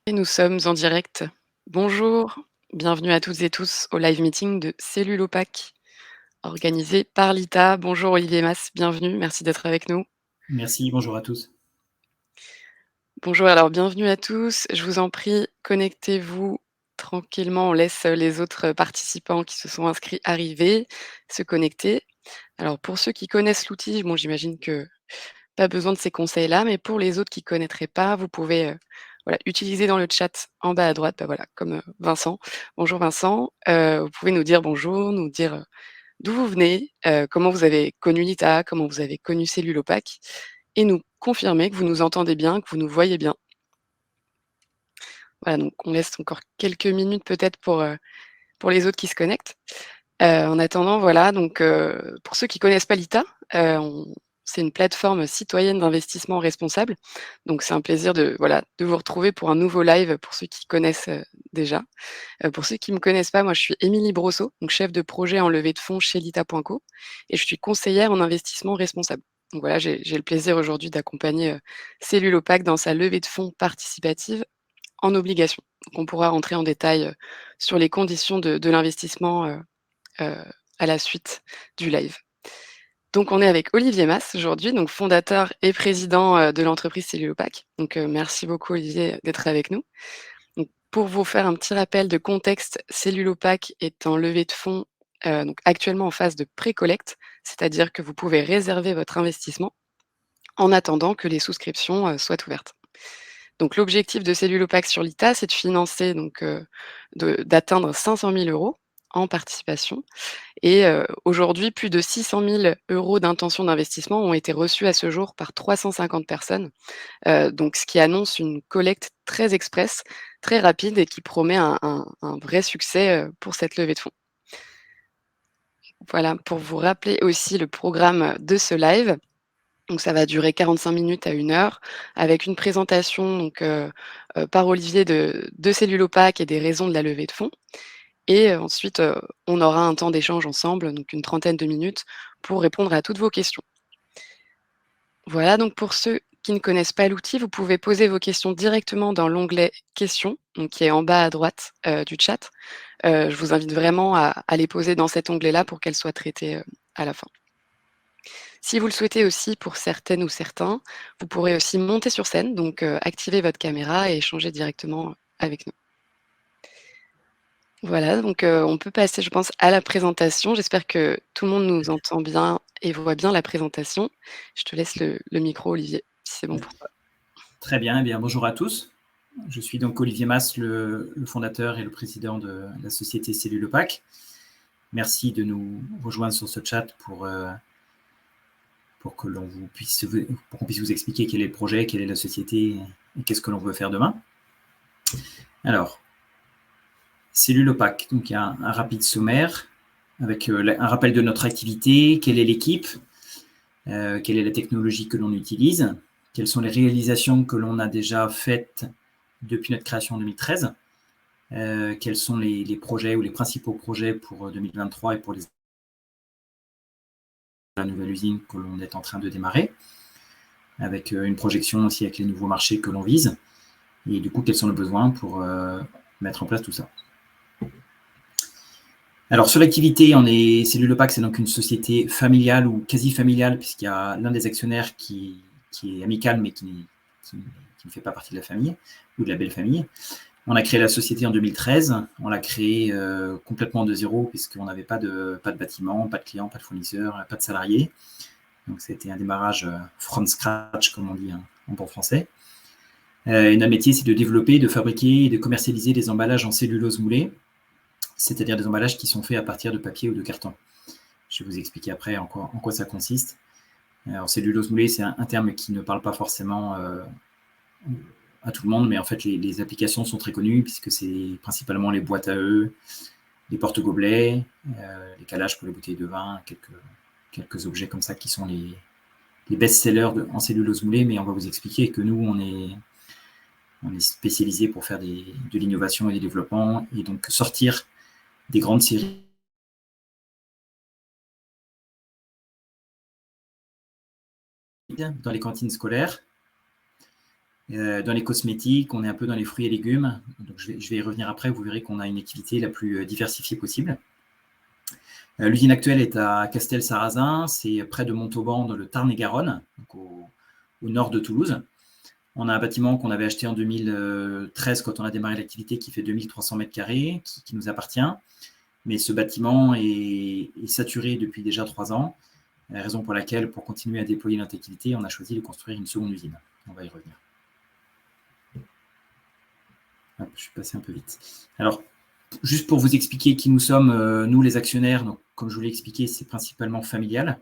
Et nous sommes en direct. Bonjour, bienvenue à toutes et tous au live meeting de Cellule Opaque, organisé par l'ITA. Bonjour Olivier Mas, bienvenue, merci d'être avec nous. Merci, bonjour à tous. Bonjour, alors bienvenue à tous. Je vous en prie, connectez-vous tranquillement. On laisse les autres participants qui se sont inscrits arriver, se connecter. Alors pour ceux qui connaissent l'outil, bon, j'imagine que pas besoin de ces conseils-là, mais pour les autres qui connaîtraient pas, vous pouvez, voilà, utiliser dans le chat en bas à droite, bah, voilà, comme, Vincent. Bonjour Vincent, vous pouvez nous dire bonjour, nous dire, d'où vous venez, comment vous avez connu l'ITA, comment vous avez connu Cellule Opaque et nous confirmer que vous nous entendez bien, que vous nous voyez bien. Voilà, donc on laisse encore quelques minutes peut-être pour les autres qui se connectent. En attendant, voilà, donc pour ceux qui connaissent pas l'ITA, on c'est une plateforme citoyenne d'investissement responsable. Donc c'est un plaisir de, voilà, de vous retrouver pour un nouveau live pour ceux qui connaissent, déjà. Pour ceux qui me connaissent pas, moi je suis Émilie Brosseau, donc chef de projet en levée de fonds chez l'ITA.co et je suis conseillère en investissement responsable. Donc voilà, j'ai le plaisir aujourd'hui d'accompagner, Cellule Opaque dans sa levée de fonds participative en obligations. Donc on pourra rentrer en détail, sur les conditions de l'investissement, heu, à la suite du live. Donc on est avec Olivier Mas aujourd'hui, donc fondateur et président, de l'entreprise Cellule Opaque. Donc, merci beaucoup Olivier d'être avec nous. Donc pour vous faire un petit rappel de contexte, Cellule Opaque est en levée de fonds, donc actuellement en phase de pré-collecte, c'est-à-dire que vous pouvez réserver votre investissement en attendant que les souscriptions, soient ouvertes. Donc l'objectif de Cellule Opaque sur l'ITA, c'est de financer donc, d'atteindre 500 000 € en participation et aujourd'hui, plus de 600 000 € d'intentions d'investissement ont été reçus à ce jour par 350 personnes, donc ce qui annonce une collecte très express, très rapide et qui promet un vrai succès, pour cette levée de fonds. Voilà, pour vous rappeler aussi le programme de ce live, donc ça va durer 45 minutes à 1 heure avec une présentation donc, par Olivier de Cellule Opaque et des raisons de la levée de fonds. Et ensuite, on aura un temps d'échange ensemble, donc une trentaine de minutes pour répondre à toutes vos questions. Voilà, donc pour ceux qui ne connaissent pas l'outil, vous pouvez poser vos questions directement dans l'onglet «Questions», donc qui est en bas à droite, du chat. Je vous invite vraiment à les poser dans cet onglet-là pour qu'elles soient traitées, à la fin. Si vous le souhaitez aussi pour certaines ou certains, vous pourrez aussi monter sur scène, donc activer votre caméra et échanger directement avec nous. Voilà, donc on peut passer, je pense, à la présentation. J'espère que tout le monde nous entend bien et voit bien la présentation. Je te laisse le micro, Olivier, si c'est bon pour toi. Très bien, eh bien, bonjour à tous. Je suis donc Olivier Mas, le fondateur et le président de la société Cellule Opaque. Merci de nous rejoindre sur ce chat pour que qu'on puisse vous expliquer quel est le projet, quelle est la société et qu'est-ce que l'on veut faire demain. Alors, Cellule Opaque, donc il y a un rapide sommaire avec un rappel de notre activité, quelle est l'équipe, quelle est la technologie que l'on utilise, quelles sont les réalisations que l'on a déjà faites depuis notre création en 2013, quels sont les projets ou les principaux projets pour 2023 et pour la nouvelle usine que l'on est en train de démarrer, avec une projection aussi avec les nouveaux marchés que l'on vise, et du coup, quels sont nos besoins pour mettre en place tout ça. Alors, sur l'activité, Cellule Opaque, c'est donc une société familiale ou quasi familiale, puisqu'il y a l'un des actionnaires qui est amical, mais qui ne fait pas partie de la famille ou de la belle famille. On a créé la société en 2013. On l'a créée complètement de zéro, puisqu'on n'avait pas de bâtiment, pas de clients, pas de fournisseurs, pas de salariés. Donc, c'était un démarrage from scratch, comme on dit en bon français. Et notre métier, c'est de développer, de fabriquer et de commercialiser des emballages en cellulose moulée, c'est-à-dire des emballages qui sont faits à partir de papier ou de carton. Je vais vous expliquer après en quoi ça consiste. Alors, cellulose moulée, c'est un terme qui ne parle pas forcément à tout le monde, mais en fait, les applications sont très connues puisque c'est principalement les boîtes à œufs, les porte-gobelets, les calages pour les bouteilles de vin, quelques objets comme ça qui sont les best-sellers en cellulose moulée, mais on va vous expliquer que nous, on est spécialisé pour faire de l'innovation et du développement, et donc sortir des grandes séries dans les cantines scolaires Dans les cosmétiques, on est un peu dans les fruits et légumes. Donc je vais y revenir après. Vous verrez qu'on a une activité la plus diversifiée possible. L'usine actuelle est à Castel-Sarrazin. C'est près de Montauban, dans le Tarn-et-Garonne, donc au nord de Toulouse. On a un bâtiment qu'on avait acheté en 2013 quand on a démarré l'activité qui fait 2300 mètres carrés, qui nous appartient. Mais ce bâtiment est saturé depuis déjà 3 ans. La raison pour laquelle, pour continuer à déployer notre activité, on a choisi de construire une seconde usine. On va y revenir. Hop, je suis passé un peu vite. Alors, juste pour vous expliquer qui nous sommes, nous les actionnaires, donc, comme je vous l'ai expliqué, c'est principalement familial.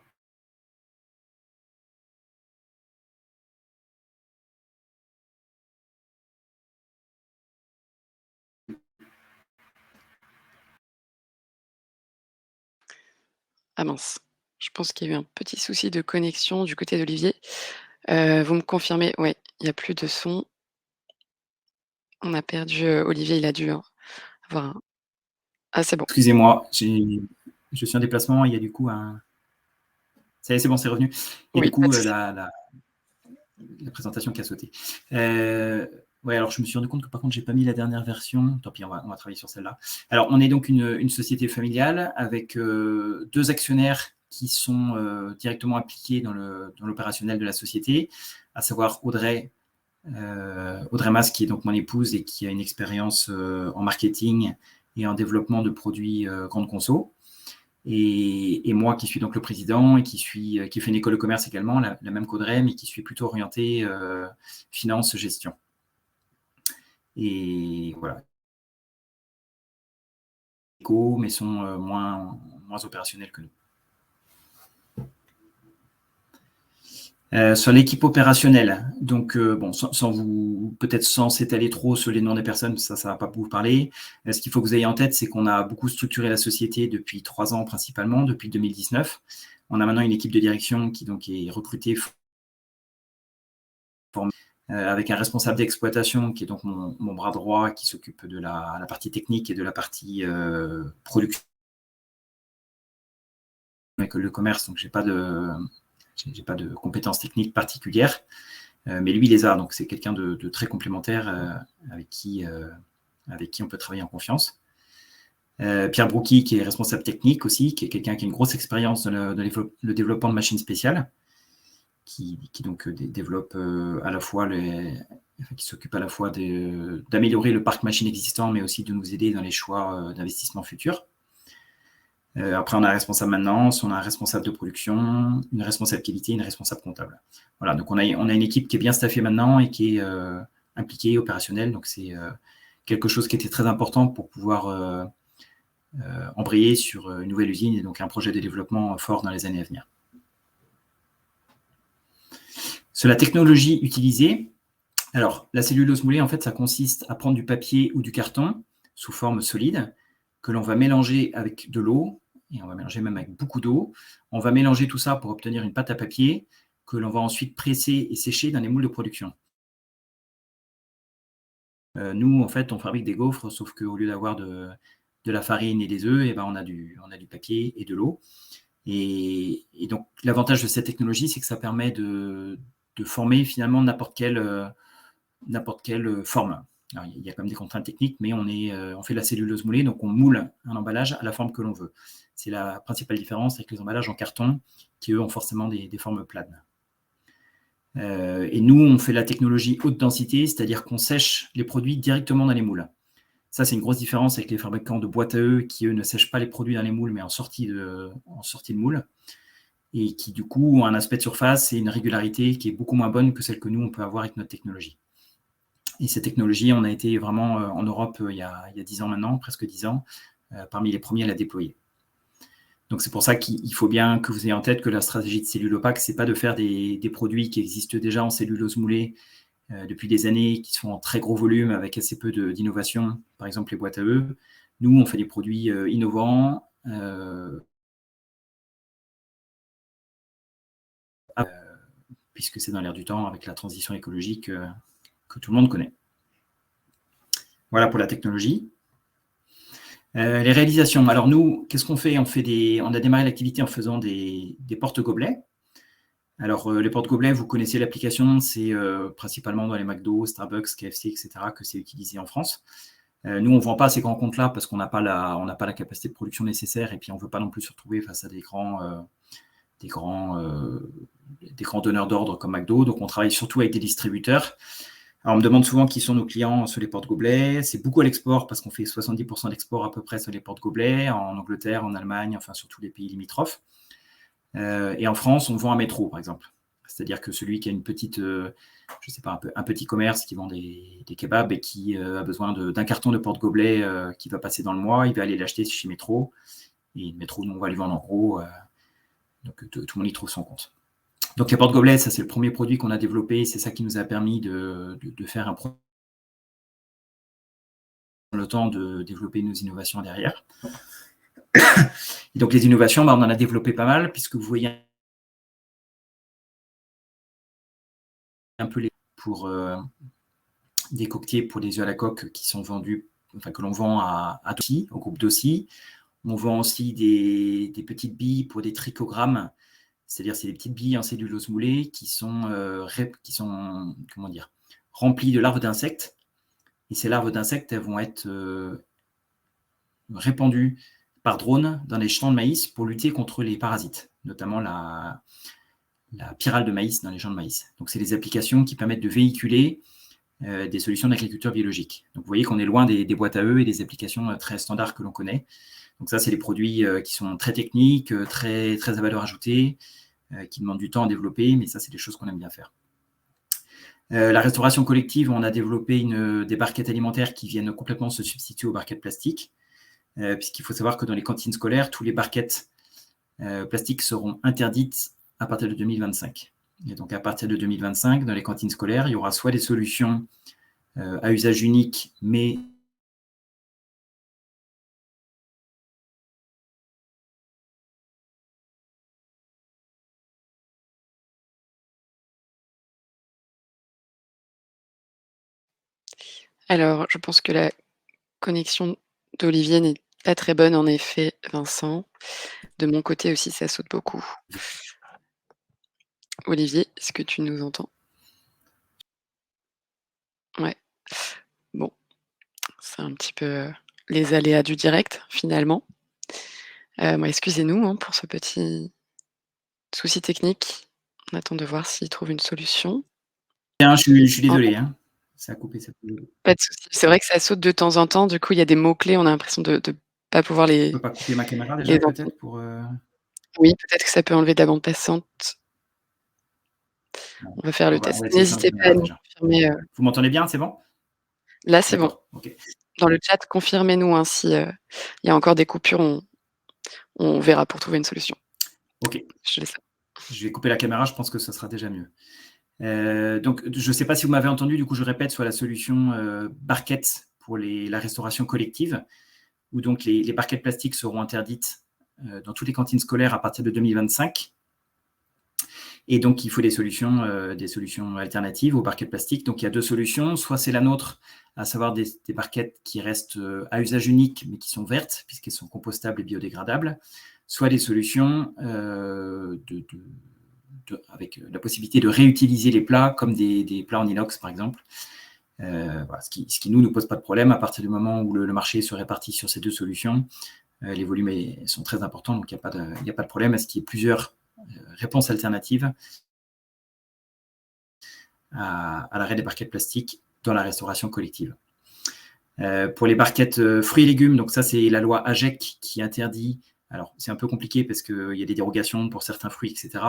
Ah mince, je pense qu'il y a eu un petit souci de connexion du côté d'Olivier. Vous me confirmez? Ouais, il y a plus de son. On a perdu, Olivier, il a dû, avoir un ah c'est bon. Excusez-moi, je suis en déplacement, il y a du coup un... Ça y est, c'est bon, c'est revenu. Et Oui, du pas coup, de souci. la présentation qui a sauté. Ouais, alors je me suis rendu compte que par contre, j'ai pas mis la dernière version. Tant pis, on va travailler sur celle-là. Alors, on est donc une société familiale avec 2 actionnaires qui sont directement impliqués dans l'opérationnel de la société, à savoir Audrey Mas, qui est donc mon épouse et qui a une expérience en marketing et en développement de produits grande conso. Et moi qui suis donc le président et qui fait une école de commerce également, la même qu'Audrey, mais qui suis plutôt orienté finance, gestion. Et voilà. Mais sont moins opérationnels que nous. Sur l'équipe opérationnelle, donc bon, peut-être sans s'étaler trop sur les noms des personnes, ça va pas vous parler. Ce qu'il faut que vous ayez en tête, c'est qu'on a beaucoup structuré la société depuis 3 ans principalement, depuis 2019. On a maintenant une équipe de direction qui donc est recrutée, formée, avec un responsable d'exploitation qui est donc mon bras droit, qui s'occupe de la partie technique et de la partie production. Avec le commerce, donc j'ai pas de compétences techniques particulières, mais lui, il les a. Donc, c'est quelqu'un de très complémentaire avec qui on peut travailler en confiance. Pierre Broucky, qui est responsable technique aussi, qui est quelqu'un qui a une grosse expérience dans le développement de machines spéciales, qui donc développe à la fois qui s'occupe à la fois d'améliorer le parc machine existant, mais aussi de nous aider dans les choix d'investissement futurs. Après, on a un responsable maintenance, on a un responsable de production, une responsable qualité, une responsable comptable. Voilà, donc on a une équipe qui est bien staffée maintenant et qui est impliquée, opérationnelle. Donc c'est quelque chose qui était très important pour pouvoir embrayer sur une nouvelle usine et donc un projet de développement fort dans les années à venir. Sur la technologie utilisée, alors la cellulose moulée, en fait, ça consiste à prendre du papier ou du carton sous forme solide que l'on va mélanger avec de l'eau, et on va mélanger même avec beaucoup d'eau. On va mélanger tout ça pour obtenir une pâte à papier que l'on va ensuite presser et sécher dans les moules de production. Nous, en fait, on fabrique des gaufres, sauf qu'au lieu d'avoir de la farine et des œufs, on a du papier et de l'eau. Et donc, l'avantage de cette technologie, c'est que ça permet de former finalement n'importe quelle forme. Alors, il y a quand même des contraintes techniques, mais on fait de la cellulose moulée, donc on moule un emballage à la forme que l'on veut. C'est la principale différence avec les emballages en carton, qui eux ont forcément des formes planes. Et nous, on fait la technologie haute densité, c'est-à-dire qu'on sèche les produits directement dans les moules. Ça, c'est une grosse différence avec les fabricants de boîtes à œufs qui, eux, ne sèchent pas les produits dans les moules, mais en sortie de moule, et qui, du coup, ont un aspect de surface et une régularité qui est beaucoup moins bonne que celle que nous, on peut avoir avec notre technologie. Et cette technologie, on a été vraiment en Europe il y a 10 ans maintenant, presque 10 ans, parmi les premiers à la déployer. Donc, c'est pour ça qu'il faut bien que vous ayez en tête que la stratégie de Cellulopac, ce n'est pas de faire des produits qui existent déjà en cellulose moulée depuis des années, qui sont en très gros volume avec assez peu d'innovation, par exemple les boîtes à œufs. Nous, on fait des produits innovants, puisque c'est dans l'air du temps avec la transition écologique que tout le monde connaît. Voilà pour la technologie. Les réalisations. Alors nous, qu'est-ce qu'on fait ? On a démarré l'activité en faisant des porte-gobelets. Alors, les porte-gobelets, vous connaissez l'application, c'est principalement dans les McDo, Starbucks, KFC, etc., que c'est utilisé en France. Nous, on ne vend pas ces grands comptes-là parce qu'on n'a pas la capacité de production nécessaire et puis on ne veut pas non plus se retrouver face à des grands donneurs d'ordre comme McDo. Donc, on travaille surtout avec des distributeurs. Alors, on me demande souvent qui sont nos clients sur les porte-gobelets. C'est beaucoup à l'export parce qu'on fait 70% d'export à peu près sur les porte-gobelets, en Angleterre, en Allemagne, enfin sur tous les pays limitrophes. Et en France, on vend un métro, par exemple. C'est-à-dire que celui qui a une petite, je sais pas, un petit commerce qui vend des kebabs et qui a besoin d'un carton de porte-gobelet qui va passer dans le mois, il va aller l'acheter chez Métro. Et Métro, nous, on va lui vendre en gros. Donc, tout le monde y trouve son compte. Donc, les porte-gobelets, ça, c'est le premier produit qu'on a développé. C'est ça qui nous a permis de faire un produit. Le temps de développer nos innovations derrière. Et donc, les innovations, on en a développé pas mal, puisque vous voyez un peu pour des coquetiers pour des œufs à la coque qui sont vendus, enfin que l'on vend à Dossi, au groupe Dossi. On vend aussi des petites billes pour des trichogrammes, c'est-à-dire c'est des petites billes en cellulose moulée qui sont comment dire, remplies de larves d'insectes. Et ces larves d'insectes, elles vont être répandues par drone dans les champs de maïs pour lutter contre les parasites, notamment la pyrale de maïs dans les champs de maïs. Donc, c'est des applications qui permettent de véhiculer des solutions d'agriculture biologique. Donc, vous voyez qu'on est loin des boîtes à œufs et des applications très standards que l'on connaît. Donc, ça, c'est des produits qui sont très techniques, très à valeur ajoutée, qui demandent du temps à développer, mais ça, c'est des choses qu'on aime bien faire. La restauration collective, on a développé des barquettes alimentaires qui viennent complètement se substituer aux barquettes plastiques, puisqu'il faut savoir que dans les cantines scolaires, tous les barquettes plastiques seront interdites à partir de 2025. Et donc, à partir de 2025, dans les cantines scolaires, il y aura soit des solutions à usage unique, mais Alors, je pense que la connexion d'Olivier n'est pas très bonne, en effet, Vincent. De mon côté aussi, ça saute beaucoup. Olivier, est-ce que tu nous entends? Ouais. Bon, c'est un petit peu, les aléas du direct, finalement. Excusez-nous, hein, pour ce petit souci technique. On attend de voir s'il trouve une solution. bien, je suis En désolé, hein. Ça a coupé, ça a coupé. Pas de souci. C'est vrai que ça saute de temps en temps, du coup, il y a des mots-clés, on a l'impression de pas pouvoir Je les peux pas couper ma caméra déjà, entendre. peut-être, pour Oui, peut-être que ça peut enlever de la bande passante. bon, On va faire le on test. va essayer sans la N'hésitez pas à caméra nous déjà. confirmer, Vous m'entendez bien, c'est bon? là, c'est bon. D'accord, ok. Dans le chat, confirmez-nous, hein, si, il y a encore des coupures, on verra pour trouver une solution. Ok. Je laisse ça. Je vais couper la caméra, je pense que ça sera déjà mieux. Donc, je ne sais pas si vous m'avez entendu, du coup, je répète sur la solution barquettes pour la restauration collective, où donc les barquettes plastiques seront interdites dans toutes les cantines scolaires à partir de 2025. Et donc, il faut des solutions alternatives aux barquettes plastiques. Donc, il y a deux solutions. Soit c'est la nôtre, à savoir des barquettes qui restent à usage unique, mais qui sont vertes, puisqu'elles sont compostables et biodégradables. Soit des solutions avec la possibilité de réutiliser les plats, comme des plats en inox, par exemple. Voilà, ce qui nous pose pas de problème. À partir du moment où le marché se répartit sur ces deux solutions, les volumes sont très importants, donc il n'y a pas de problème à ce qu'il y ait plusieurs réponses alternatives à l'arrêt des barquettes plastiques dans la restauration collective. Pour les barquettes fruits et légumes, donc ça c'est la loi AGEC qui interdit, alors c'est un peu compliqué parce qu'il y a des dérogations pour certains fruits, etc.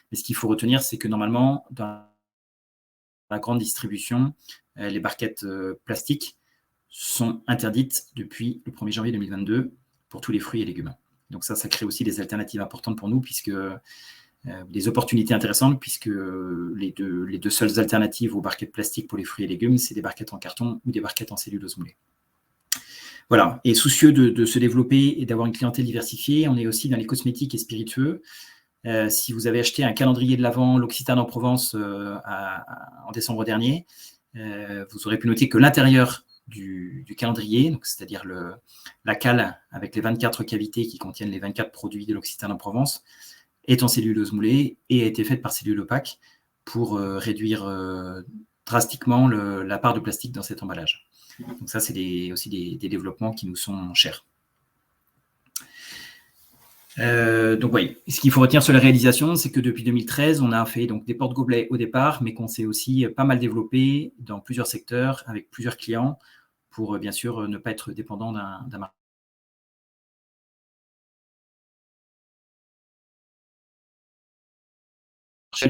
Mais ce qu'il faut retenir, c'est que normalement, dans la grande distribution, les barquettes plastiques sont interdites depuis le 1er janvier 2022 pour tous les fruits et légumes. Donc ça crée aussi des alternatives importantes pour nous, puisque des opportunités intéressantes, puisque les deux seules alternatives aux barquettes plastiques pour les fruits et légumes, c'est des barquettes en carton ou des barquettes en cellulose moulée. Voilà, et soucieux de se développer et d'avoir une clientèle diversifiée, on est aussi dans les cosmétiques et spiritueux. Si vous avez acheté un calendrier de l'Avent, l'Occitane en Provence en décembre dernier, vous aurez pu noter que l'intérieur du calendrier, c'est-à-dire la cale avec les 24 cavités qui contiennent les 24 produits de l'Occitane en Provence, est en cellulose moulée et a été faite par Cellulopac pour réduire drastiquement la part de plastique dans cet emballage. Donc ça, c'est aussi des développements qui nous sont chers. Donc oui, ce qu'il faut retenir sur la réalisation, c'est que depuis 2013, on a fait donc des porte-gobelets au départ, mais qu'on s'est aussi pas mal développé dans plusieurs secteurs, avec plusieurs clients, pour bien sûr ne pas être dépendant d'un marché.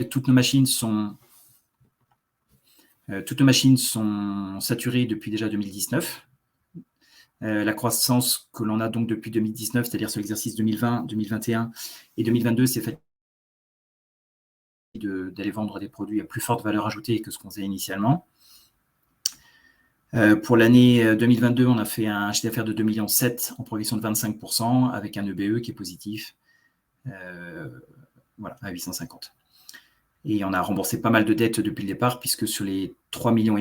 Toutes nos machines sont saturées depuis déjà 2019. La croissance que l'on a donc depuis 2019, c'est-à-dire sur l'exercice 2020, 2021 et 2022, c'est fait d'aller vendre des produits à plus forte valeur ajoutée que ce qu'on faisait initialement. Pour l'année 2022, on a fait un chiffre d'affaires de 2,7 millions en progression de 25%, avec un EBE qui est positif, voilà, à 850. Et on a remboursé pas mal de dettes depuis le départ, puisque sur les 3,5 millions,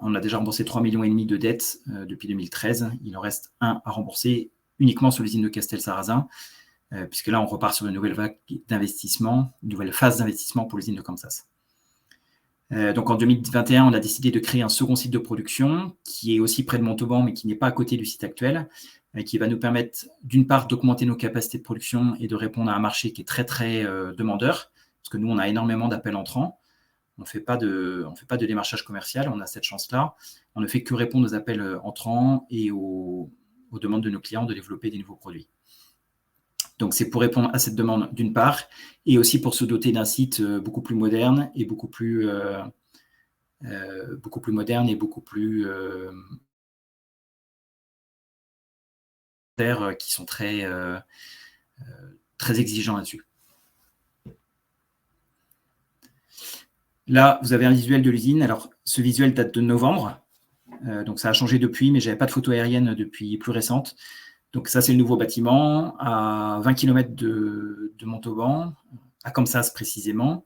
on a déjà remboursé 3,5 millions de dettes depuis 2013. Il en reste 1 à rembourser uniquement sur l'usine de Castelsarrasin, puisque là, on repart sur une nouvelle vague d'investissement, une nouvelle phase d'investissement pour l'usine de Kansas. Donc en 2021, on a décidé de créer un second site de production qui est aussi près de Montauban, mais qui n'est pas à côté du site actuel, qui va nous permettre d'une part d'augmenter nos capacités de production et de répondre à un marché qui est très, très demandeur, parce que nous, on a énormément d'appels entrants. On ne fait pas de démarchage commercial, on a cette chance-là. On ne fait que répondre aux appels entrants et aux demandes de nos clients de développer des nouveaux produits. Donc, c'est pour répondre à cette demande d'une part, et aussi pour se doter d'un site beaucoup plus moderne et beaucoup plus moderne et beaucoup plus qui sont très exigeants là-dessus. Là, vous avez un visuel de l'usine. Alors, ce visuel date de novembre. Donc, ça a changé depuis, mais je n'avais pas de photo aérienne depuis plus récente. Donc, ça, c'est le nouveau bâtiment à 20 km de Montauban, à Kansas précisément,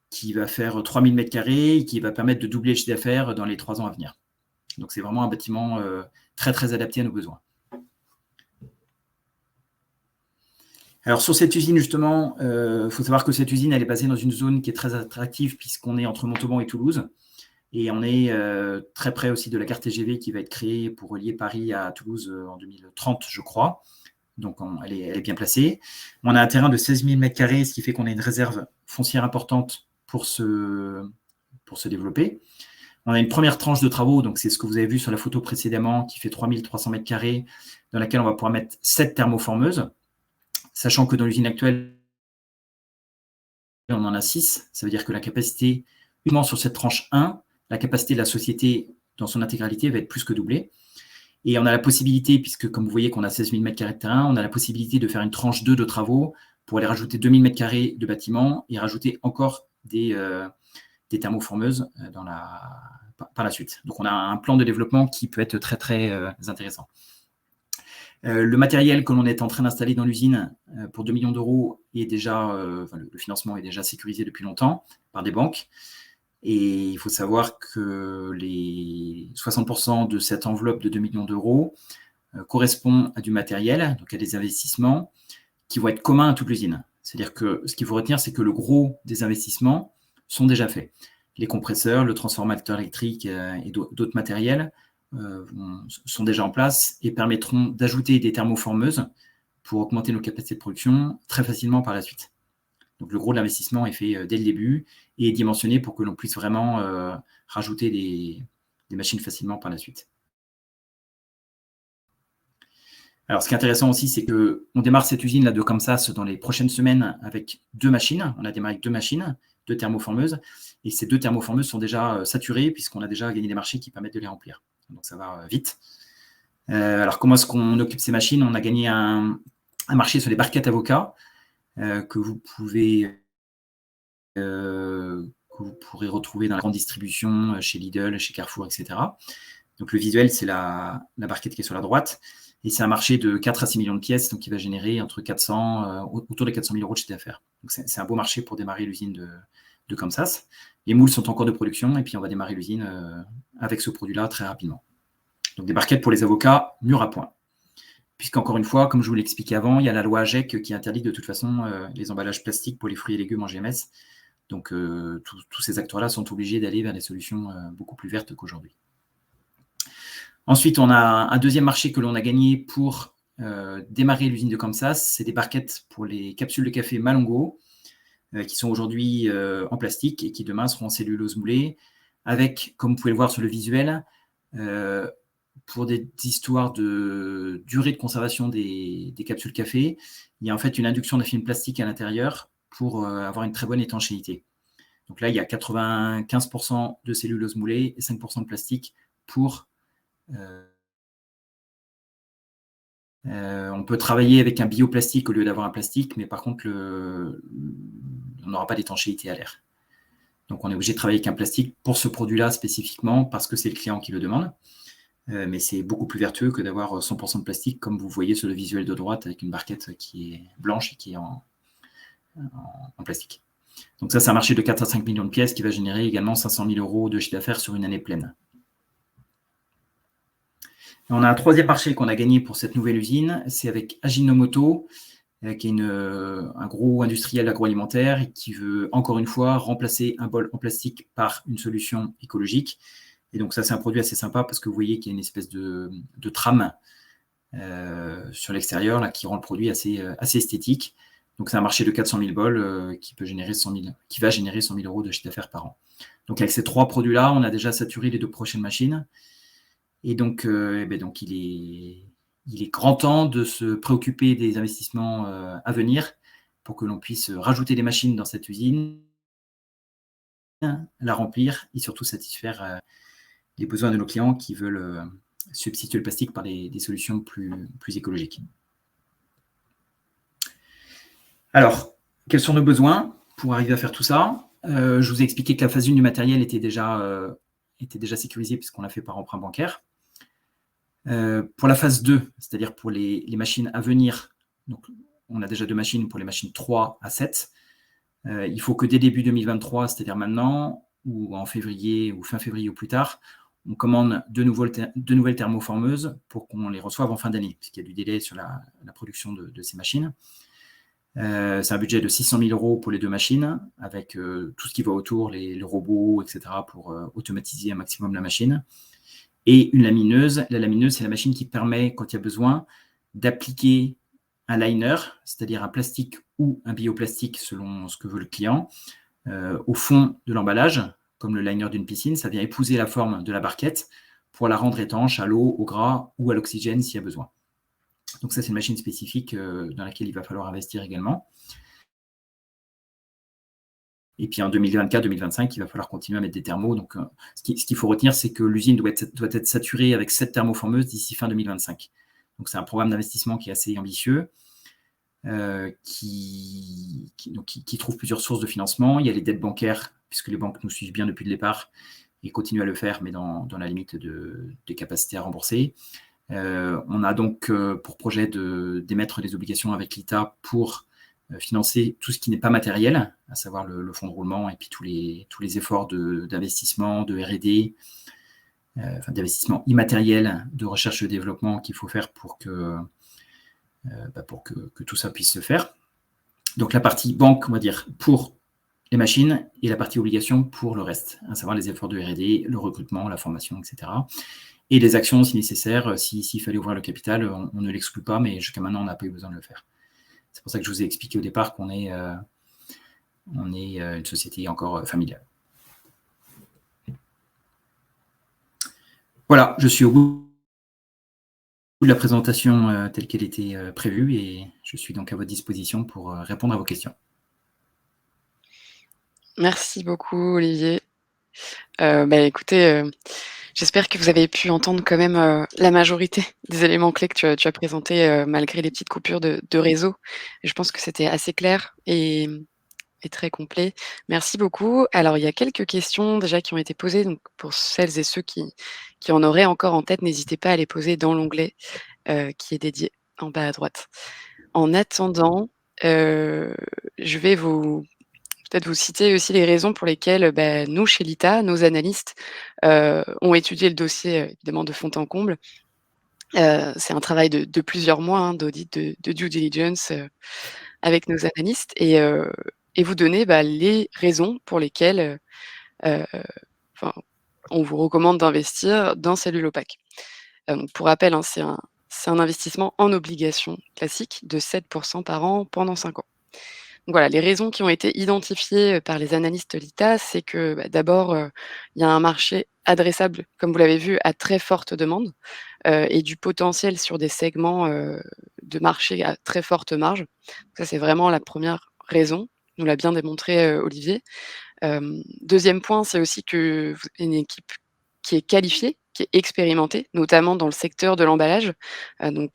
qui va faire 3000 m² et qui va permettre de doubler le chiffre d'affaires dans les 3 ans à venir. Donc, c'est vraiment un bâtiment très, très adapté à nos besoins. Alors, sur cette usine, justement, faut savoir que cette usine, elle est basée dans une zone qui est très attractive puisqu'on est entre Montauban et Toulouse. Et on est très près aussi de la gare TGV qui va être créée pour relier Paris à Toulouse en 2030, je crois. Donc, elle est bien placée. On a un terrain de 16 000 m², ce qui fait qu'on a une réserve foncière importante pour se développer. On a une première tranche de travaux, donc c'est ce que vous avez vu sur la photo précédemment, qui fait 3300 m², dans laquelle on va pouvoir mettre 7 thermoformeuses, sachant que dans l'usine actuelle, on en a 6. Ça veut dire que la capacité, uniquement sur cette tranche 1, la capacité de la société dans son intégralité va être plus que doublée. Et on a la possibilité, puisque comme vous voyez qu'on a 16 000 m² de terrain, on a la possibilité de faire une tranche 2 de travaux pour aller rajouter 2000 m² de bâtiment et rajouter encore des thermoformeuses par la suite. Donc, on a un plan de développement qui peut être très, très intéressant. Le matériel que l'on est en train d'installer dans l'usine pour 2 millions d'euros est déjà, le financement est déjà sécurisé depuis longtemps par des banques. Et il faut savoir que les 60% de cette enveloppe de 2 millions d'euros correspond à du matériel, donc à des investissements qui vont être communs à toute l'usine. C'est-à-dire que ce qu'il faut retenir, c'est que le gros des investissements sont déjà faits. Les compresseurs, le transformateur électrique et d'autres matériels sont déjà en place et permettront d'ajouter des thermoformeuses pour augmenter nos capacités de production très facilement par la suite. Donc, le gros de l'investissement est fait dès le début et est dimensionné pour que l'on puisse vraiment rajouter des machines facilement par la suite. Alors, ce qui est intéressant aussi, c'est qu'on démarre cette usine là de Kansas dans les prochaines semaines avec 2 machines. On a démarré avec 2 machines, 2 thermoformeuses. Et ces 2 thermoformeuses sont déjà saturées puisqu'on a déjà gagné des marchés qui permettent de les remplir. Donc, ça va vite. Alors, comment est-ce qu'on occupe ces machines? On a gagné un marché sur les barquettes avocats que vous pourrez retrouver dans la grande distribution chez Lidl, chez Carrefour, etc. Donc, le visuel, c'est la barquette qui est sur la droite. Et c'est un marché de 4 à 6 millions de pièces, donc qui va générer autour de 400 000 euros de chiffre d'affaires. Donc, c'est un beau marché pour démarrer l'usine de Kansas. Les moules sont en cours de production et puis on va démarrer l'usine avec ce produit-là très rapidement. Donc, des barquettes pour les avocats, mur à point. puisqu'encore une fois, comme je vous l'expliquais avant, il y a la loi AGEC qui interdit de toute façon les emballages plastiques pour les fruits et légumes en GMS. Donc, tous ces acteurs-là sont obligés d'aller vers des solutions beaucoup plus vertes qu'aujourd'hui. Ensuite, on a un deuxième marché que l'on a gagné pour démarrer l'usine de Kansas. C'est des barquettes pour les capsules de café Malongo, qui sont aujourd'hui en plastique et qui demain seront en cellulose moulée, avec, comme vous pouvez le voir sur le visuel, pour des histoires de durée de conservation des capsules café, il y a en fait une induction de film plastique à l'intérieur pour avoir une très bonne étanchéité. Donc là, il y a 95% de cellulose moulée et 5% de plastique pour... on peut travailler avec un bioplastique au lieu d'avoir un plastique, mais par contre, on n'aura pas d'étanchéité à l'air. Donc on est obligé de travailler avec un plastique pour ce produit-là spécifiquement parce que c'est le client qui le demande. Mais c'est beaucoup plus vertueux que d'avoir 100% de plastique, comme vous voyez sur le visuel de droite, avec une barquette qui est blanche et qui est en plastique. Donc ça, c'est un marché de 4 à 5 millions de pièces qui va générer également 500 000 euros de chiffre d'affaires sur une année pleine. Et on a un troisième marché qu'on a gagné pour cette nouvelle usine, c'est avec Ajinomoto, qui est un gros industriel agroalimentaire et qui veut encore une fois remplacer un bol en plastique par une solution écologique. Et donc ça, c'est un produit assez sympa parce que vous voyez qu'il y a une espèce de trame sur l'extérieur là, qui rend le produit assez esthétique. Donc c'est un marché de 400 000 bols qui va générer 100 000 euros de chiffre d'affaires par an. Donc avec ces trois produits-là, on a déjà saturé les 2 prochaines machines. Et donc, il est grand temps de se préoccuper des investissements à venir pour que l'on puisse rajouter des machines dans cette usine, la remplir et surtout satisfaire les besoins de nos clients qui veulent substituer le plastique par des solutions plus écologiques. Alors, quels sont nos besoins pour arriver à faire tout ça? Je vous ai expliqué que la phase 1 du matériel était déjà sécurisée puisqu'on l'a fait par emprunt bancaire. Pour la phase 2, c'est-à-dire pour les machines à venir, donc on a déjà 2 machines pour les machines 3 à 7. Il faut que dès début 2023, c'est-à-dire maintenant, ou en février, ou fin février ou plus tard, on commande de nouvelles thermoformeuses pour qu'on les reçoive en fin d'année, puisqu'il y a du délai sur la production de ces machines. C'est un budget de 600 000 euros pour les 2 machines, avec tout ce qui va autour, les robots, etc., pour automatiser un maximum la machine. Et une lamineuse. La lamineuse, c'est la machine qui permet, quand il y a besoin, d'appliquer un liner, c'est-à-dire un plastique ou un bioplastique selon ce que veut le client, au fond de l'emballage, comme le liner d'une piscine. Ça vient épouser la forme de la barquette pour la rendre étanche à l'eau, au gras ou à l'oxygène s'il y a besoin. Donc ça, c'est une machine spécifique dans laquelle il va falloir investir également. Et puis en 2024-2025, il va falloir continuer à mettre des thermos. Donc, ce qu'il faut retenir, c'est que l'usine doit être saturée avec 7 thermoformeuses d'ici fin 2025. Donc, c'est un programme d'investissement qui est assez ambitieux, qui trouve plusieurs sources de financement. Il y a les dettes bancaires, puisque les banques nous suivent bien depuis le départ et continuent à le faire, mais dans la limite des capacités à rembourser. On a donc pour projet d'émettre des obligations avec l'État pour financer tout ce qui n'est pas matériel, à savoir le fonds de roulement et puis tous les efforts d'investissement, de R&D, d'investissement immatériel, de recherche et développement qu'il faut faire pour que tout ça puisse se faire. Donc la partie banque, on va dire, pour les machines et la partie obligation pour le reste, à savoir les efforts de R&D, le recrutement, la formation, etc. Et les actions si nécessaire, s'il fallait ouvrir le capital, on ne l'exclut pas, mais jusqu'à maintenant, on n'a pas eu besoin de le faire. C'est pour ça que je vous ai expliqué au départ qu'on est une société encore familiale. Voilà, je suis au bout de la présentation telle qu'elle était prévue et je suis donc à votre disposition pour répondre à vos questions. Merci beaucoup, Olivier. Écoutez, j'espère que vous avez pu entendre quand même la majorité des éléments clés que tu as présentés malgré les petites coupures de réseau. Je pense que c'était assez clair et très complet. Merci beaucoup. Alors, il y a quelques questions déjà qui ont été posées. Donc, pour celles et ceux qui en auraient encore en tête, n'hésitez pas à les poser dans l'onglet qui est dédié en bas à droite. En attendant, je vais peut-être vous citer aussi les raisons pour lesquelles nous, chez Lita, nos analystes, ont étudié le dossier évidemment de fond en comble C'est un travail de plusieurs mois, hein, d'audit, de due diligence, avec nos analystes et vous donner, les raisons pour lesquelles, heu, enfin, on vous recommande d'investir dans Cellule Opaque. Donc pour rappel, hein, c'est un investissement en obligations classique de 7 par an pendant 5 ans. Donc voilà, les raisons qui ont été identifiées, par les analystes Lita, c'est que, d'abord, il y a un marché adressable, comme vous l'avez vu, à très forte demande, et du potentiel sur des segments, de marché à très forte marge. Ça, c'est vraiment la première raison, nous l'a bien démontré, Olivier. 2e point, c'est aussi que vous avez une équipe qui est qualifiée, qui est expérimentée, notamment dans le secteur de l'emballage. On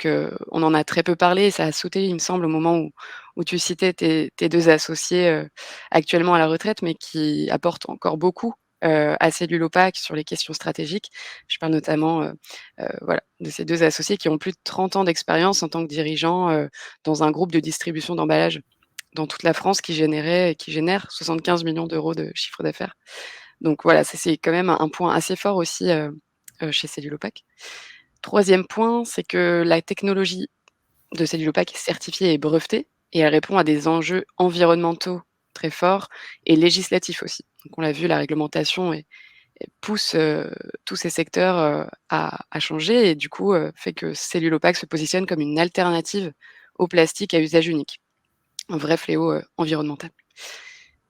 en a très peu parlé et ça a sauté, il me semble, au moment où tu citais tes 2 associés, actuellement à la retraite, mais qui apportent encore beaucoup, à Cellule Opaque sur les questions stratégiques. Je parle notamment, voilà, de ces 2 associés qui ont plus de 30 ans d'expérience en tant que dirigeants, dans un groupe de distribution d'emballage dans toute la France qui génère 75 millions d'euros de chiffre d'affaires. Donc voilà, ça c'est quand même un point assez fort aussi, chez Cellulopac. 3e point, c'est que la technologie de Cellulopac est certifiée et brevetée et elle répond à des enjeux environnementaux très forts et législatifs aussi. Donc on l'a vu, la réglementation pousse, tous ces secteurs, à changer et du coup, fait que Cellulopac se positionne comme une alternative au plastique à usage unique. Un vrai fléau, environnemental.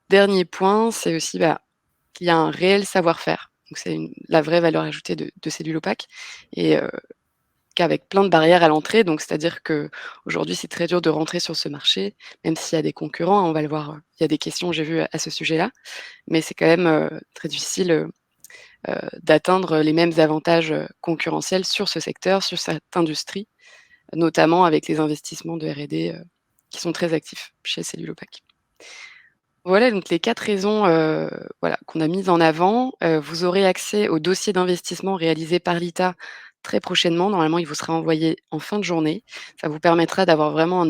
Dernier point, c'est aussi, qu'il y a un réel savoir-faire. Donc c'est la vraie valeur ajoutée de Cellule Opaque et qu'avec plein de barrières à l'entrée, donc c'est-à-dire qu'aujourd'hui, c'est très dur de rentrer sur ce marché, même s'il y a des concurrents, hein, on va le voir, il y a des questions, j'ai vu, à ce sujet-là, mais c'est quand même, très difficile, d'atteindre les mêmes avantages, concurrentiels sur ce secteur, sur cette industrie, notamment avec les investissements de R&D, qui sont très actifs chez Cellule Opaque. Voilà donc les 4 raisons, voilà, qu'on a mises en avant. Vous aurez accès au dossier d'investissement réalisé par l'ITA très prochainement. Normalement, il vous sera envoyé en fin de journée. Ça vous permettra d'avoir vraiment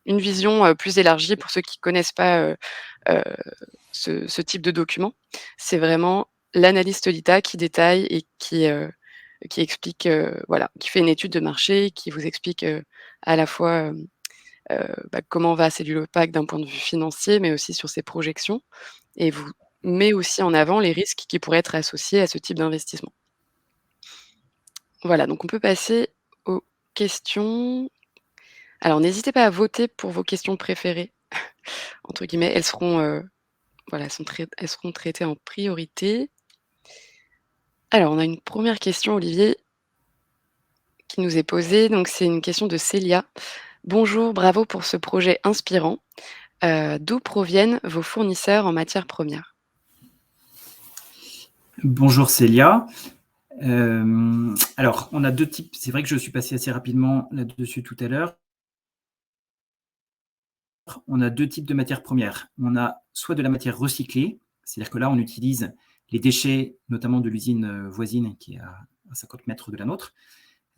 une vision, plus élargie pour ceux qui connaissent pas, heu, ce type de document. C'est vraiment l'analyste l'ITA qui détaille et qui explique, voilà, qui fait une étude de marché, qui vous explique, à la fois, comment va Cellulopac d'un point de vue financier, mais aussi sur ses projections et vous met aussi en avant les risques qui pourraient être associés à ce type d'investissement. Voilà, donc on peut passer aux questions. Alors n'hésitez pas à voter pour vos questions «préférées» entre guillemets. Elles seront, voilà, elles seront traitées en priorité. Alors on a une première question, Olivier, qui nous est posée, donc c'est une question de Célia. «Bonjour, bravo pour ce projet inspirant. D'où proviennent vos fournisseurs en matières premières?» Bonjour Célia. Alors, on a 2 types. C'est vrai que je suis passé assez rapidement là-dessus tout à l'heure. On a 2 types de matières premières. On a soit de la matière recyclée, c'est-à-dire que là, on utilise les déchets, notamment de l'usine, voisine qui est à 50 mètres de la nôtre.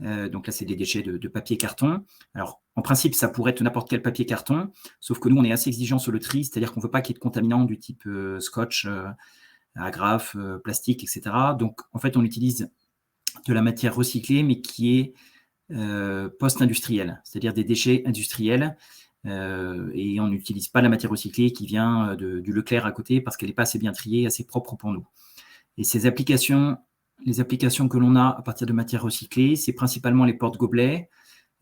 Donc là, c'est des déchets de papier carton. Alors, en principe, ça pourrait être n'importe quel papier carton, sauf que nous, on est assez exigeant sur le tri, c'est-à-dire qu'on ne veut pas qu'il y ait de contaminants du type, scotch, agrafe, plastique, etc. Donc, en fait, on utilise de la matière recyclée, mais qui est post-industrielle, c'est-à-dire des déchets industriels. Et on n'utilise pas la matière recyclée qui vient du Leclerc à côté parce qu'elle n'est pas assez bien triée, assez propre pour nous. Et les applications que l'on a à partir de matière recyclée, c'est principalement les porte-gobelets.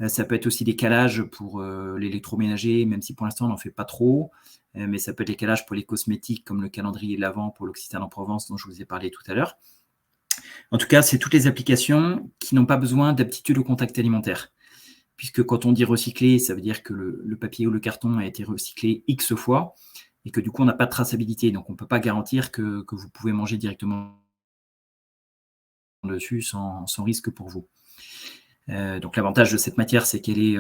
Ça peut être aussi des calages pour l'électroménager, même si pour l'instant on n'en fait pas trop. Mais ça peut être des calages pour les cosmétiques comme le calendrier de l'Avent pour l'Occitane en Provence dont je vous ai parlé tout à l'heure. En tout cas, c'est toutes les applications qui n'ont pas besoin d'aptitude au contact alimentaire. Puisque quand on dit recycler, ça veut dire que le papier ou le carton a été recyclé X fois et que du coup, on n'a pas de traçabilité. Donc, on ne peut pas garantir que vous pouvez manger directement dessus sans risque pour vous. Donc, l'avantage de cette matière, c'est qu'elle est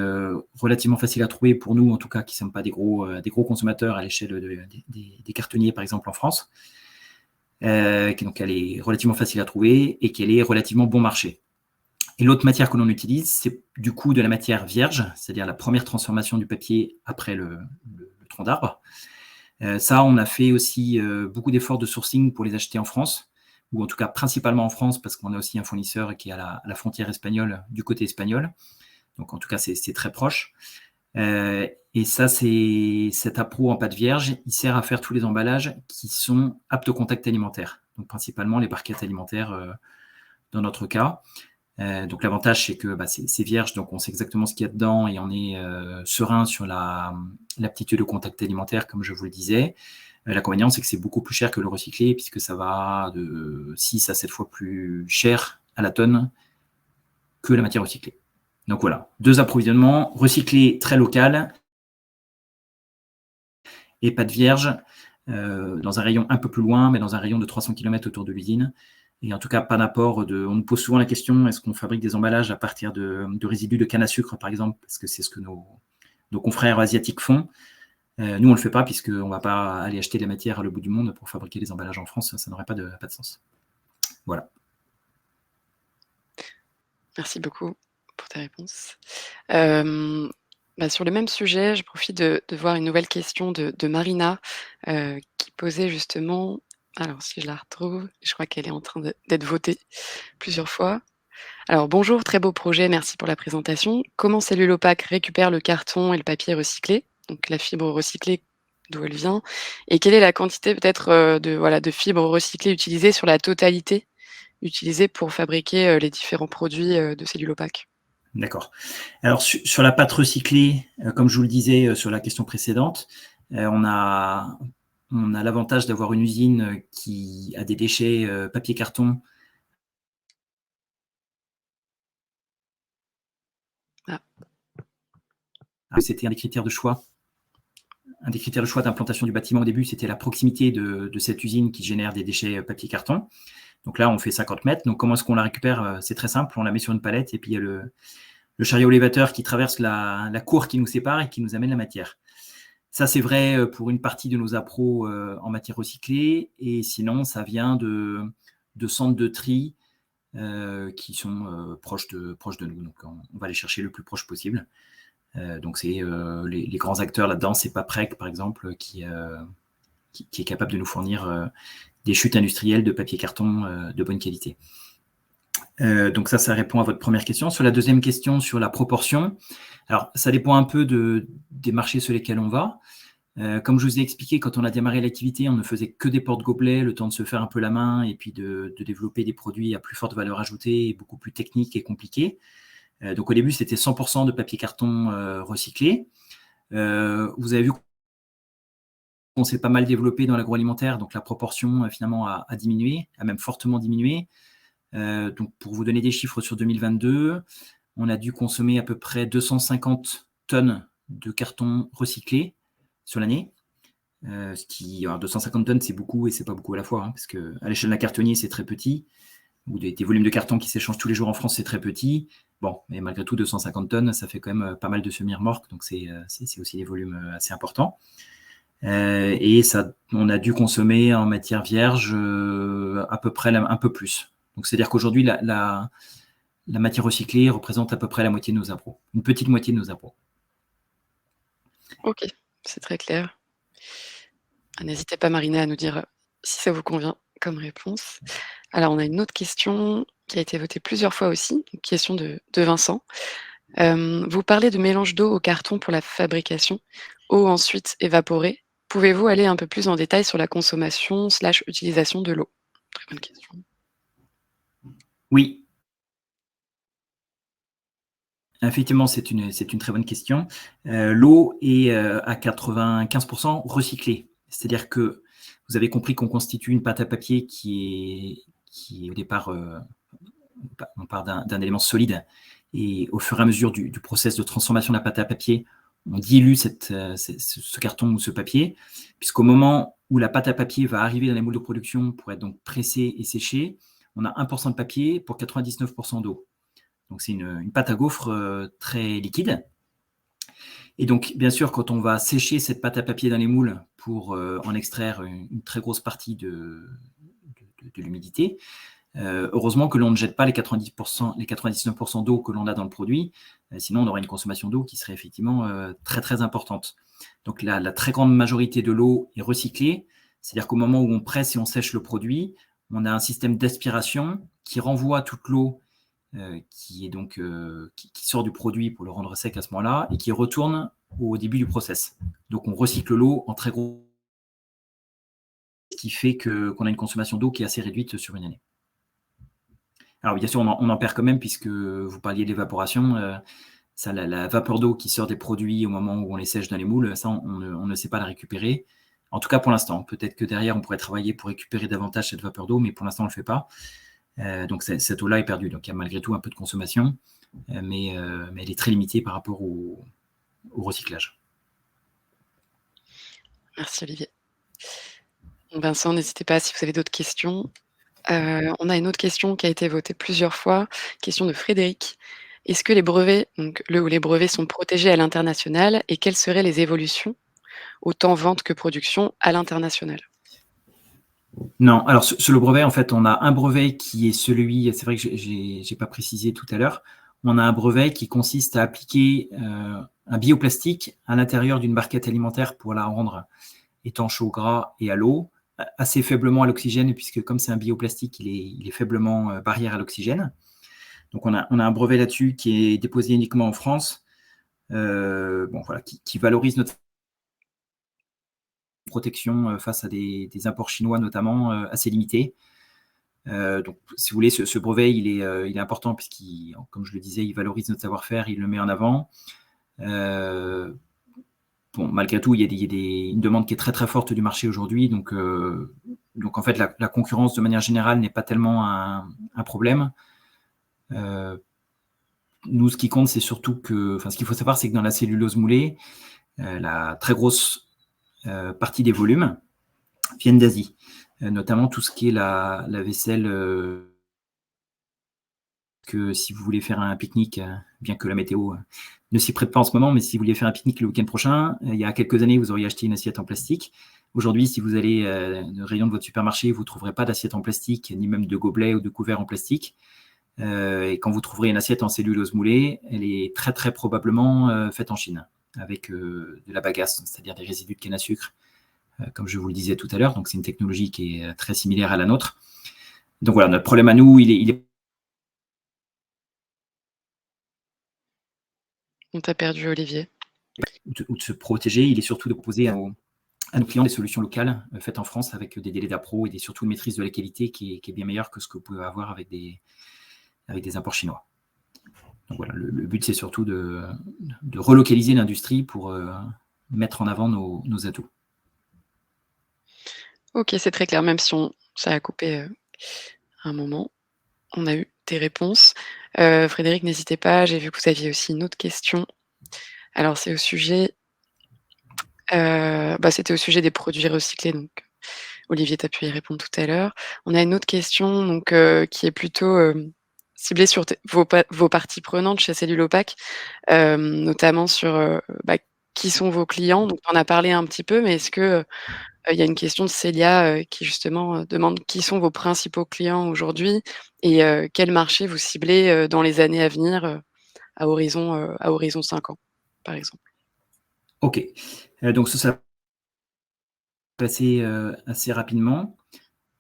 relativement facile à trouver pour nous, en tout cas, qui ne sommes pas des gros consommateurs à l'échelle des cartonniers, par exemple, en France. Donc, elle est relativement facile à trouver et qu'elle est relativement bon marché. Et l'autre matière que l'on utilise, c'est du coup de la matière vierge, c'est-à-dire la première transformation du papier après le tronc d'arbre. Ça, on a fait aussi beaucoup d'efforts de sourcing pour les acheter en France, ou en tout cas principalement en France, parce qu'on a aussi un fournisseur qui est à la frontière espagnole, du côté espagnol. Donc en tout cas, c'est très proche. Et ça, cet appro en pâte vierge, il sert à faire tous les emballages qui sont aptes au contact alimentaire. Donc principalement les barquettes alimentaires dans notre cas. Donc l'avantage, c'est que c'est vierge, donc on sait exactement ce qu'il y a dedans et on est serein sur l'aptitude au contact alimentaire, comme je vous le disais. L'inconvénient, c'est que c'est beaucoup plus cher que le recyclé, puisque ça va de 6 à 7 fois plus cher à la tonne que la matière recyclée. Donc voilà, 2 approvisionnements, recyclé très local et pâte vierge dans un rayon un peu plus loin, mais dans un rayon de 300 km autour de l'usine. Et en tout cas, pas d'apport on nous pose souvent la question, est-ce qu'on fabrique des emballages à partir de résidus de canne à sucre, par exemple, parce que c'est ce que nos confrères asiatiques font. Nous, on ne le fait pas, puisqu'on ne va pas aller acheter de la matière à l'autre bout du monde pour fabriquer des emballages en France. Ça n'aurait pas de sens. Voilà. Merci beaucoup pour ta réponse. Sur le même sujet, je profite de voir une nouvelle question de Marina, qui posait justement, alors si je la retrouve, je crois qu'elle est en train d'être votée plusieurs fois. Alors: «Bonjour, très beau projet, merci pour la présentation. Comment Cellulopac récupère le carton et le papier recyclé?» Donc la fibre recyclée, d'où elle vient, et quelle est la quantité peut-être, de fibres recyclées utilisée sur la totalité utilisée pour fabriquer, les différents produits, de Cellulopac? D'accord. Alors sur la pâte recyclée, comme je vous le disais sur la question précédente, on a l'avantage d'avoir une usine qui a des déchets papier-carton. Ah. C'était un des critères de choix. Un des critères de choix d'implantation du bâtiment au début, c'était la proximité de cette usine qui génère des déchets papier-carton. Donc là, on fait 50 mètres. Donc comment est-ce qu'on la récupère? C'est très simple, on la met sur une palette et puis il y a le chariot élévateur qui traverse la cour qui nous sépare et qui nous amène la matière. Ça, c'est vrai pour une partie de nos appros en matière recyclée. Et sinon, ça vient de centres de tri qui sont proches de nous. Donc, on va les chercher le plus proche possible. Donc, c'est les grands acteurs là-dedans. C'est Paprec, par exemple, qui est capable de nous fournir des chutes industrielles de papier-carton de bonne qualité. Donc ça répond à votre première question. Sur la deuxième question, sur la proportion, alors ça dépend un peu des marchés sur lesquels on va. Comme je vous ai expliqué, quand on a démarré l'activité, on ne faisait que des porte-gobelets, le temps de se faire un peu la main et puis de développer des produits à plus forte valeur ajoutée et beaucoup plus techniques et compliqués. Donc au début, c'était 100% de papier-carton recyclé. Vous avez vu qu'on s'est pas mal développé dans l'agroalimentaire, donc la proportion finalement a diminué, a même fortement diminué. Donc pour vous donner des chiffres sur 2022, on a dû consommer à peu près 250 tonnes de carton recyclé sur l'année. Alors 250 tonnes, c'est beaucoup et c'est pas beaucoup à la fois, parce qu'à l'échelle d'un cartonnier, c'est très petit, ou des volumes de carton qui s'échangent tous les jours en France, c'est très petit. Bon, mais malgré tout, 250 tonnes, ça fait quand même pas mal de semi-remorques, donc c'est aussi des volumes assez importants. Et on a dû consommer en matière vierge à peu près un peu plus. Donc, c'est-à-dire qu'aujourd'hui, la matière recyclée représente à peu près la moitié de nos appros, une petite moitié de nos appros. OK, c'est très clair. N'hésitez pas, Marina, à nous dire si ça vous convient comme réponse. Alors, on a une autre question qui a été votée plusieurs fois aussi, une question de Vincent. Vous parlez de mélange d'eau au carton pour la fabrication, eau ensuite évaporée. Pouvez-vous aller un peu plus en détail sur la consommation/utilisation de l'eau? Très bonne question. Oui. Effectivement, c'est une très bonne question. L'eau est à 95% recyclée. C'est-à-dire que vous avez compris qu'on constitue une pâte à papier qui est au départ, on part d'un élément solide. Et au fur et à mesure du process de transformation de la pâte à papier, on dilue ce carton ou ce papier, puisqu'au moment où la pâte à papier va arriver dans les moules de production pour être donc pressée et séchée, on a 1% de papier pour 99% d'eau. Donc, c'est une pâte à gaufre très liquide. Et donc, bien sûr, quand on va sécher cette pâte à papier dans les moules pour en extraire une très grosse partie de l'humidité, heureusement que l'on ne jette pas les 99% d'eau que l'on a dans le produit, sinon on aurait une consommation d'eau qui serait effectivement très très importante. Donc la très grande majorité de l'eau est recyclée, c'est-à-dire qu'au moment où on presse et on sèche le produit, on a un système d'aspiration qui renvoie toute l'eau qui sort du produit pour le rendre sec à ce moment-là et qui retourne au début du process. Donc, on recycle l'eau en très gros, ce qui fait qu'on a une consommation d'eau qui est assez réduite sur une année. Alors, bien sûr, on en perd quand même, puisque vous parliez de l'évaporation. La vapeur d'eau qui sort des produits au moment où on les sèche dans les moules, ça, on ne sait pas la récupérer. En tout cas, pour l'instant. Peut-être que derrière, on pourrait travailler pour récupérer davantage cette vapeur d'eau, mais pour l'instant, on ne le fait pas. Donc, cette eau-là est perdue. Donc, il y a malgré tout un peu de consommation, mais elle est très limitée par rapport au recyclage. Merci Olivier. Vincent, n'hésitez pas si vous avez d'autres questions. On a une autre question qui a été votée plusieurs fois, question de Frédéric. Est-ce que les brevets, donc le ou les brevets sont protégés à l'international et quelles seraient les évolutions, autant vente que production, à l'international? Non, alors sur le brevet, en fait, on a un brevet qui est celui, c'est vrai que j'ai pas précisé tout à l'heure, on a un brevet qui consiste à appliquer un bioplastique à l'intérieur d'une barquette alimentaire pour la rendre étanche au gras et à l'eau, assez faiblement à l'oxygène, puisque comme c'est un bioplastique, il est faiblement barrière à l'oxygène. Donc on a un brevet là-dessus qui est déposé uniquement en France, qui valorise notre protection face à des imports chinois notamment assez limités. Donc, si vous voulez, ce brevet, il est important puisqu'il, comme je le disais, il valorise notre savoir-faire, il le met en avant. Malgré tout, il y a une demande qui est très très forte du marché aujourd'hui. Donc en fait, la concurrence de manière générale n'est pas tellement un problème. Nous, ce qui compte, c'est surtout ce qu'il faut savoir, c'est que dans la cellulose moulée, la très grosse partie des volumes viennent d'Asie, notamment tout ce qui est la vaisselle. Que si vous voulez faire un pique-nique, bien que la météo ne s'y prête pas en ce moment, mais si vous voulez faire un pique-nique le week-end prochain, il y a quelques années, vous auriez acheté une assiette en plastique. Aujourd'hui, si vous allez dans le rayon de votre supermarché, vous ne trouverez pas d'assiette en plastique, ni même de gobelet ou de couvert en plastique. Et quand vous trouverez une assiette en cellulose moulée, elle est très très probablement faite en Chine, avec de la bagasse, c'est-à-dire des résidus de canne à sucre, comme je vous le disais tout à l'heure. Donc c'est une technologie qui est très similaire à la nôtre. Donc voilà, notre problème à nous, il est On t'a perdu, Olivier. ou de se protéger, il est surtout de proposer à nos clients des solutions locales faites en France avec des délais d'appro et surtout une maîtrise de la qualité qui est bien meilleure que ce que vous pouvez avoir avec des imports chinois. Donc voilà, le but, c'est surtout de relocaliser l'industrie pour mettre en avant nos atouts. Ok, c'est très clair, même si ça a coupé un moment. On a eu tes réponses. Frédéric, n'hésitez pas, j'ai vu que vous aviez aussi une autre question. Alors, c'est au sujet, c'était au sujet des produits recyclés, donc Olivier, tu as pu y répondre tout à l'heure. On a une autre question donc, qui est plutôt ciblée sur vos parties prenantes chez Cellulopac, notamment sur qui sont vos clients. Donc, tu en as parlé un petit peu, mais est-ce que il y a une question de Célia qui justement demande qui sont vos principaux clients aujourd'hui et quel marché vous ciblez dans les années à venir à horizon 5 ans, par exemple? Ok, donc ça va passer assez rapidement.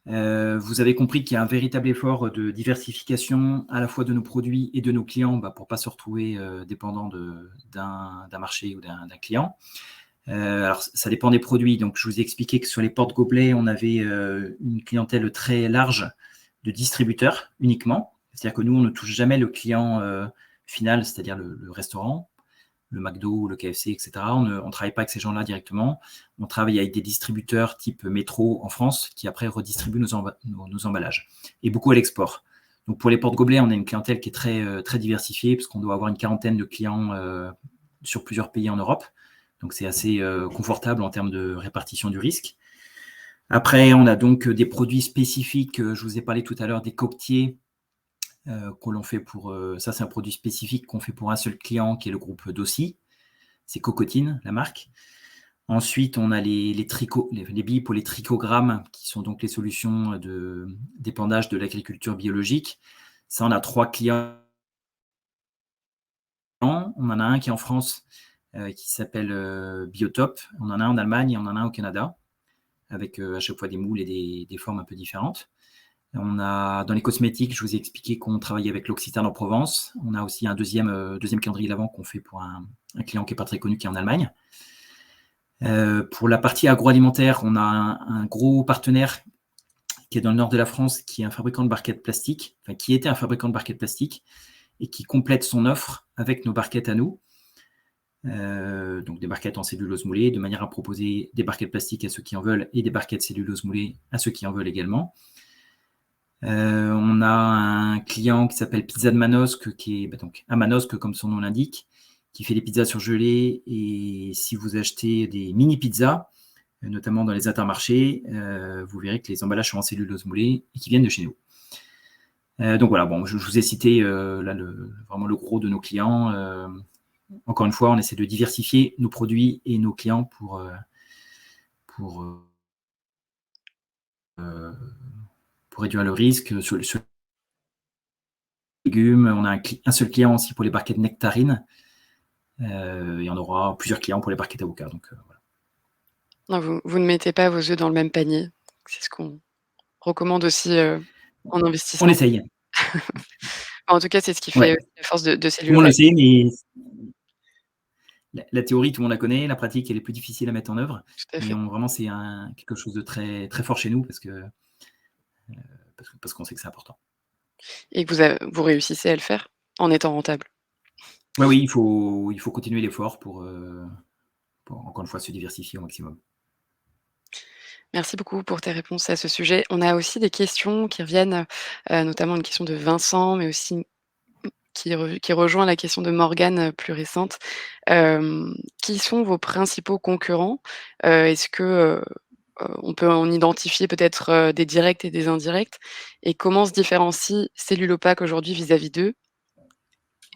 Vous avez compris qu'il y a un véritable effort de diversification à la fois de nos produits et de nos clients pour ne pas se retrouver dépendant d'un marché ou d'un client. Alors, ça dépend des produits. Donc, je vous ai expliqué que sur les porte-gobelets, on avait une clientèle très large de distributeurs uniquement. C'est-à-dire que nous, on ne touche jamais le client final, c'est-à-dire le restaurant, le McDo, le KFC, etc. On ne travaille pas avec ces gens-là directement. On travaille avec des distributeurs type métro en France qui après redistribuent nos emballages. Et beaucoup à l'export. Donc, pour les porte-gobelets, on a une clientèle qui est très, très diversifiée parce qu'on doit avoir une quarantaine de clients sur plusieurs pays en Europe. Donc, c'est assez confortable en termes de répartition du risque. Après, on a donc des produits spécifiques. Je vous ai parlé tout à l'heure des coquetiers que l'on fait pour... ça, c'est un produit spécifique qu'on fait pour un seul client qui est le groupe Dossi. C'est Cocotine, la marque. Ensuite, on a les billes pour les trichogrammes, qui sont donc les solutions d'épandage de l'agriculture biologique. Ça, on a 3 clients. On en a un qui est en France, qui s'appelle Biotop. On en a un en Allemagne et on en a un au Canada, avec à chaque fois des moules et des formes un peu différentes. Dans les cosmétiques, je vous ai expliqué qu'on travaille avec l'Occitane en Provence. On a aussi un deuxième calendrier de l'Avent qu'on fait pour un client qui n'est pas très connu, qui est en Allemagne. Pour la partie agroalimentaire, on a un gros partenaire qui est dans le nord de la France, qui est un fabricant de barquettes plastiques, enfin qui était un fabricant de barquettes plastiques, et qui complète son offre avec nos barquettes à nous. Donc des barquettes en cellulose moulée, de manière à proposer des barquettes plastiques à ceux qui en veulent et des barquettes cellulose moulée à ceux qui en veulent également. On a un client qui s'appelle Pizza de Manosque, qui est donc à Manosque, comme son nom l'indique, qui fait des pizzas surgelées. Et si vous achetez des mini pizzas, notamment dans les intermarchés, vous verrez que les emballages sont en cellulose moulée et qui viennent de chez nous. Donc voilà, bon, je vous ai cité là vraiment le gros de nos clients. Encore une fois, on essaie de diversifier nos produits et nos clients pour réduire le risque. Sur les légumes, on a un seul client aussi pour les barquettes nectarines. Et on aura plusieurs clients pour les barquettes avocats. Donc, voilà. Non, vous ne mettez pas vos œufs dans le même panier. C'est ce qu'on recommande aussi en On investissement. essaye. En tout cas, c'est ce qui fait Ouais. la force de Tout le Cellulose. monde le sait, mais la théorie, tout le monde la connaît. La pratique, elle est plus difficile à mettre en œuvre. Tout à Mais fait. vraiment, c'est quelque chose de très, très fort chez nous parce qu'on sait que c'est important. Et que vous réussissez à le faire en étant rentable. Ouais, oui, il faut continuer l'effort pour encore une fois se diversifier au maximum. Merci beaucoup pour tes réponses à ce sujet. On a aussi des questions qui reviennent, notamment une question de Vincent, mais aussi qui rejoint la question de Morgane, plus récente. Qui sont vos principaux concurrents? Est-ce que, on peut en identifier peut-être, des directs et des indirects? Et comment se différencie Cellulopac aujourd'hui vis-à-vis d'eux?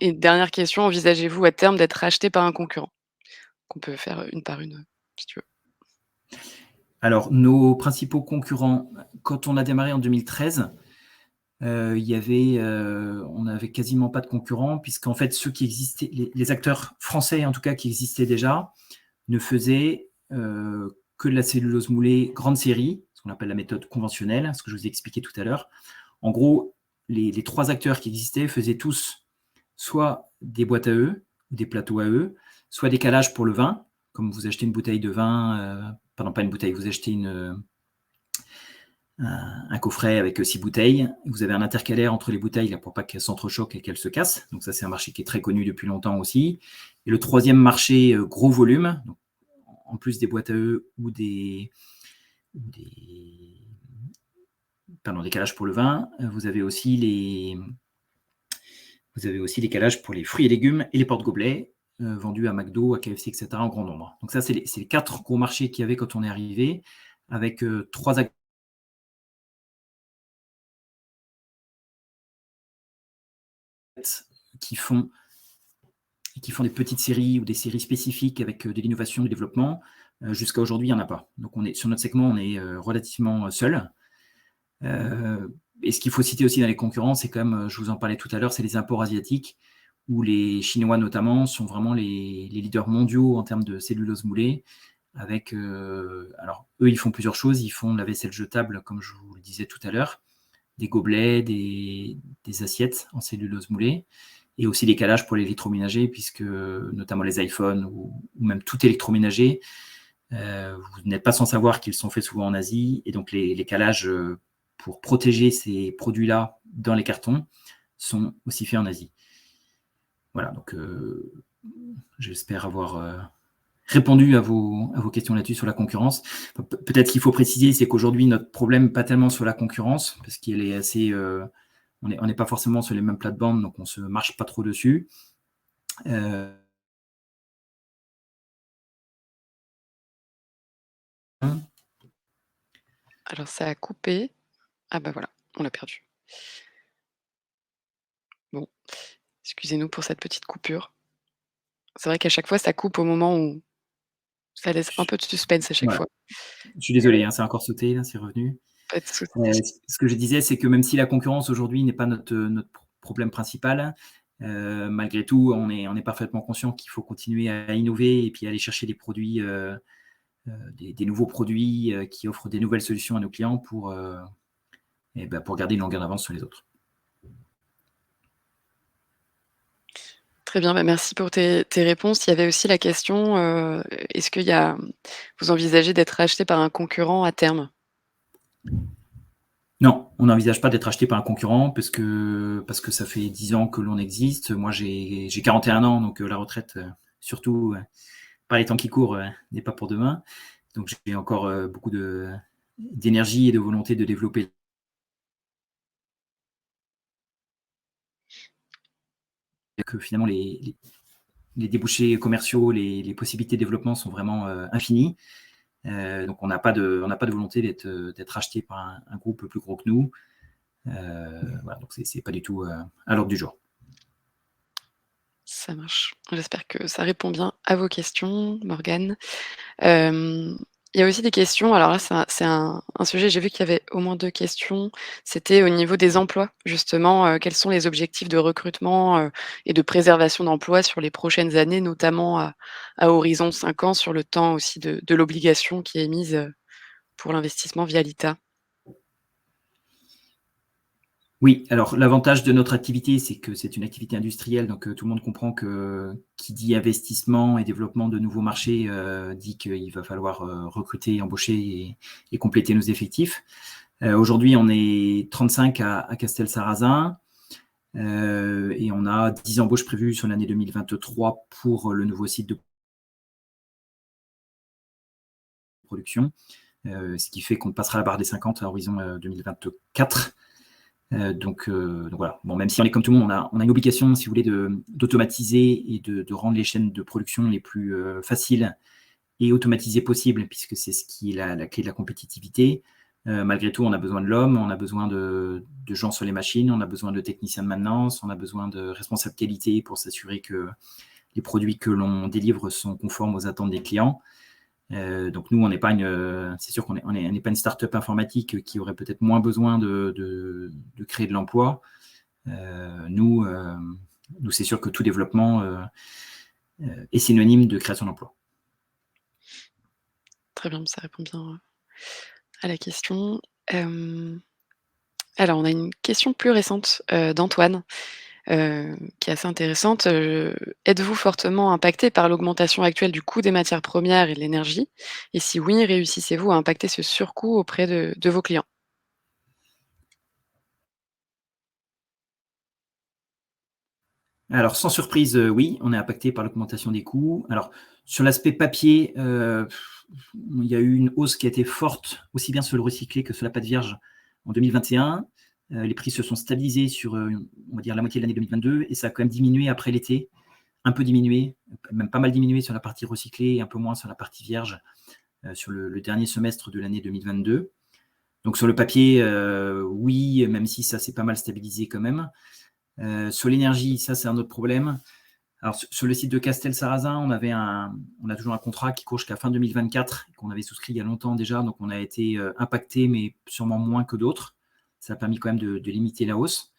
Et dernière question, envisagez-vous à terme d'être racheté par un concurrent? Qu'on peut faire, une par une, si tu veux. Alors, nos principaux concurrents, quand on a démarré en 2013, on n'avait quasiment pas de concurrents, puisqu'en fait, ceux qui existaient, les acteurs français en tout cas qui existaient déjà, ne faisaient que de la cellulose moulée grande série, ce qu'on appelle la méthode conventionnelle, ce que je vous ai expliqué tout à l'heure. En gros, les trois acteurs qui existaient faisaient tous soit des boîtes à eux, ou des plateaux à eux, soit des calages pour le vin, comme vous achetez une bouteille de vin, pardon, pas une bouteille, vous achetez un coffret avec 6 bouteilles. Vous avez un intercalaire entre les bouteilles là, pour pas qu'elles s'entrechoquent et qu'elles se cassent. Donc ça, c'est un marché qui est très connu depuis longtemps aussi. Et le troisième marché, gros volume, donc, en plus des boîtes à eux ou des calages pour le vin, vous avez aussi les calages pour les fruits et légumes et les porte-gobelets vendus à McDo, à KFC, etc. en grand nombre. Donc ça, c'est les 4 gros marchés qu'il y avait quand on est arrivé, avec 3 acteurs qui font des petites séries ou des séries spécifiques avec de l'innovation, du développement. Jusqu'à aujourd'hui, il n'y en a pas. Donc, sur notre segment, on est relativement seul. Et ce qu'il faut citer aussi dans les concurrents, c'est quand même, je vous en parlais tout à l'heure, c'est les imports asiatiques, où les Chinois notamment sont vraiment les leaders mondiaux en termes de cellulose moulée. Alors, eux, ils font plusieurs choses. Ils font de la vaisselle jetable, comme je vous le disais tout à l'heure, des gobelets, des assiettes en cellulose moulée, et aussi des calages pour l'électroménager, puisque notamment les iPhones ou même tout électroménager, vous n'êtes pas sans savoir qu'ils sont faits souvent en Asie, et donc les calages pour protéger ces produits-là dans les cartons sont aussi faits en Asie. Voilà, donc j'espère avoir répondu à vos questions là-dessus sur la concurrence. Peut-être qu'il faut préciser, c'est qu'aujourd'hui, notre problème, pas tellement sur la concurrence, parce qu'elle est assez... on n'est pas forcément sur les mêmes plates-bandes, donc on ne se marche pas trop dessus. Alors ça a coupé. Ah bah voilà, on l'a perdu. Bon, excusez-nous pour cette petite coupure. C'est vrai qu'à chaque fois, ça coupe au moment où ça laisse un peu de suspense à chaque Voilà. fois. Je suis désolé, hein, ça a encore sauté, là, c'est revenu. Pas de souci. Ce que je disais, c'est que même si la concurrence aujourd'hui n'est pas notre problème principal, malgré tout, on est parfaitement conscient qu'il faut continuer à innover et puis aller chercher des produits, des nouveaux produits qui offrent des nouvelles solutions à nos clients pour et pour garder une longueur d'avance sur les autres. Très bien, merci pour tes réponses. Il y avait aussi la question, est-ce qu'il y a vous envisagez d'être racheté par un concurrent à terme? Non, on n'envisage pas d'être acheté par un concurrent parce que ça fait 10 ans que l'on existe. Moi, j'ai 41 ans, donc la retraite, surtout par les temps qui courent, n'est pas pour demain. Donc j'ai encore beaucoup d'énergie et de volonté de développer. Que finalement les débouchés commerciaux, les possibilités de développement sont vraiment infinies. Donc on n'a pas de volonté d'être racheté par un groupe plus gros que nous. Voilà, donc c'est pas du tout à l'ordre du jour. Ça marche. J'espère que ça répond bien à vos questions, Morgane. Hem, il y a aussi des questions, alors là, c'est un sujet, j'ai vu qu'il y avait au moins 2 questions. C'était au niveau des emplois, justement, quels sont les objectifs de recrutement, et de préservation d'emplois sur les prochaines années, notamment à horizon 5 ans, sur le temps aussi de l'obligation qui est émise, pour l'investissement via l'ITA? Oui, alors l'avantage de notre activité, c'est que c'est une activité industrielle, donc tout le monde comprend que qui dit investissement et développement de nouveaux marchés, dit qu'il va falloir recruter, embaucher et compléter nos effectifs. Aujourd'hui, on est 35 à Castelsarrasin, et on a 10 embauches prévues sur l'année 2023 pour le nouveau site de production, ce qui fait qu'on passera la barre des 50 à horizon 2024. Donc voilà. Bon, même si on est comme tout le monde, on a une obligation, si vous voulez, d'automatiser et de rendre les chaînes de production les plus faciles et automatisées possibles, puisque c'est ce qui est la clé de la compétitivité. Malgré tout, on a besoin de l'homme, on a besoin de gens sur les machines, on a besoin de techniciens de maintenance, on a besoin de responsables qualité pour s'assurer que les produits que l'on délivre sont conformes aux attentes des clients. Donc nous, on n'est pas c'est sûr qu'on n'est pas une start-up informatique qui aurait peut-être moins besoin de créer de l'emploi. Nous, c'est sûr que tout développement est synonyme de création d'emploi. Très bien, ça répond bien, à la question. Alors on a une question plus récente, d'Antoine. Qui est assez intéressante. Êtes-vous fortement impacté par l'augmentation actuelle du coût des matières premières et de l'énergie? Et si oui, réussissez-vous à impacter ce surcoût auprès de vos clients? Alors sans surprise, oui, on est impacté par l'augmentation des coûts. Alors sur l'aspect papier, il y a eu une hausse qui a été forte, aussi bien sur le recyclé que sur la pâte vierge en 2021. Les prix se sont stabilisés sur, on va dire la moitié de l'année 2022 et ça a quand même diminué après l'été. Un peu diminué, même pas mal diminué sur la partie recyclée et un peu moins sur la partie vierge, sur le dernier semestre de l'année 2022. Donc sur le papier, oui, même si ça s'est pas mal stabilisé quand même. Sur l'énergie, ça c'est un autre problème. Alors sur le site de Castelsarrasin, on a toujours un contrat qui court jusqu'à fin 2024, qu'on avait souscrit il y a longtemps déjà, donc on a été impacté, mais sûrement moins que d'autres. Ça a permis quand même de limiter la hausse.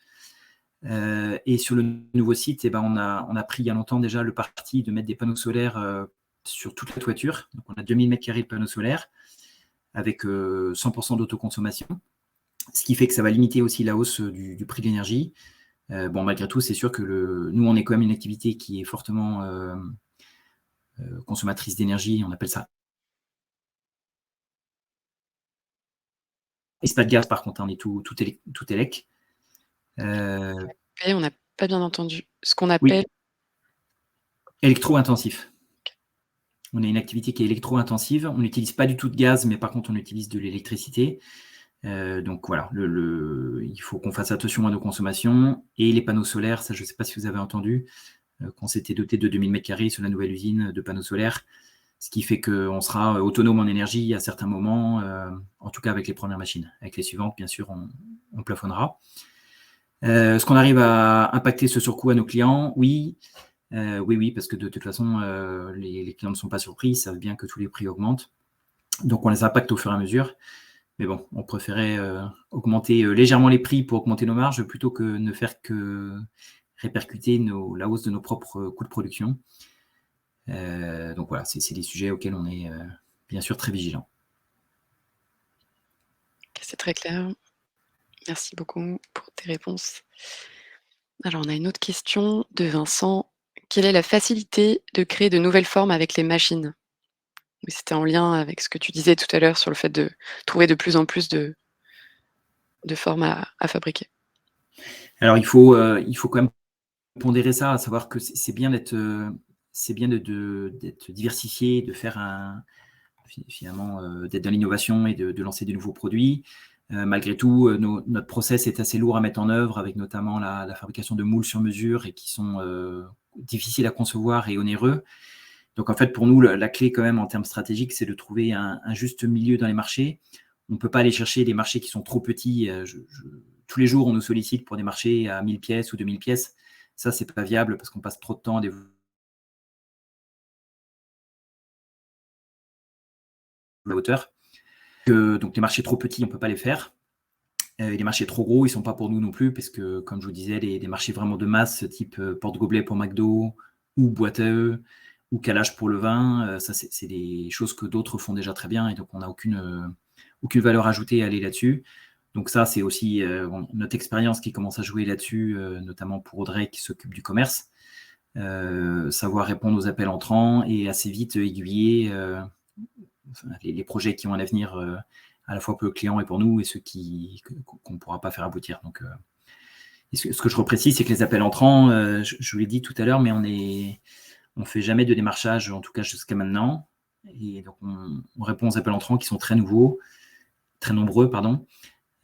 Et sur le nouveau site, on a pris il y a longtemps déjà le parti de mettre des panneaux solaires sur toute la toiture. Donc on a 2000 m² de panneaux solaires avec 100% d'autoconsommation, ce qui fait que ça va limiter aussi la hausse du prix de l'énergie. Bon, malgré tout, c'est sûr que nous, on est quand même une activité qui est fortement consommatrice d'énergie, on appelle ça. Et c'est pas de gaz, par contre, on est tout élec. Et on n'a pas bien entendu. Ce qu'on Oui, appelle électro-intensif. On a une activité qui est électro-intensive. On n'utilise pas du tout de gaz, mais par contre, on utilise de l'électricité. Donc voilà, il faut qu'on fasse attention à nos consommations. Et les panneaux solaires, ça, je ne sais pas si vous avez entendu, qu'on s'était doté de 2000 m² sur la nouvelle usine de panneaux solaires, ce qui fait qu'on sera autonome en énergie à certains moments, en tout cas avec les premières machines. Avec les suivantes, bien sûr, on plafonnera. Est-ce qu'on arrive à impacter ce surcoût à nos clients? Oui. Oui, parce que de toute façon, les clients ne sont pas surpris, ils savent bien que tous les prix augmentent. Donc on les impacte au fur et à mesure. Mais bon, on préférait augmenter légèrement les prix pour augmenter nos marges plutôt que ne faire que répercuter la hausse de nos propres coûts de production. Donc voilà, c'est des sujets auxquels on est bien sûr très vigilant. c'est très clair. Merci beaucoup pour tes réponses. Alors, on a une autre question de Vincent. Quelle est la facilité de créer de nouvelles formes avec les machines? Oui, c'était en lien avec ce que tu disais tout à l'heure sur le fait de trouver de plus en plus de formes à fabriquer. Alors, il faut quand même pondérer ça, à savoir que c'est bien c'est bien d'être diversifié, de faire finalement, d'être dans l'innovation et de lancer de nouveaux produits. Malgré tout, notre process est assez lourd à mettre en œuvre, avec notamment la fabrication de moules sur mesure et qui sont difficiles à concevoir et onéreux. Donc en fait, pour nous, la clé quand même en termes stratégiques, c'est de trouver un juste milieu dans les marchés. On ne peut pas aller chercher des marchés qui sont trop petits. Tous les jours, on nous sollicite pour des marchés à 1000 pièces ou 2000 pièces. Ça, c'est pas viable parce qu'on passe trop de temps à développer la hauteur. Donc les marchés trop petits, on ne peut pas les faire. Et les marchés trop gros, ils ne sont pas pour nous non plus, parce que, comme je vous disais, des marchés vraiment de masse, type porte-gobelet pour McDo, ou boîte à œufs, ou calage pour le vin, ça, c'est des choses que d'autres font déjà très bien, et donc on n'a aucune valeur ajoutée à aller là-dessus. Donc ça, c'est aussi notre expérience qui commence à jouer là-dessus, notamment pour Audrey qui s'occupe du commerce. Savoir répondre aux appels entrants et assez vite aiguiller les projets qui ont un avenir à la fois pour le client et pour nous, et ceux qu'on ne pourra pas faire aboutir. Donc, ce que je reprécise, c'est que les appels entrants, je vous l'ai dit tout à l'heure, mais on ne fait jamais de démarchage, en tout cas jusqu'à maintenant. Et donc, on répond aux appels entrants qui sont très nombreux,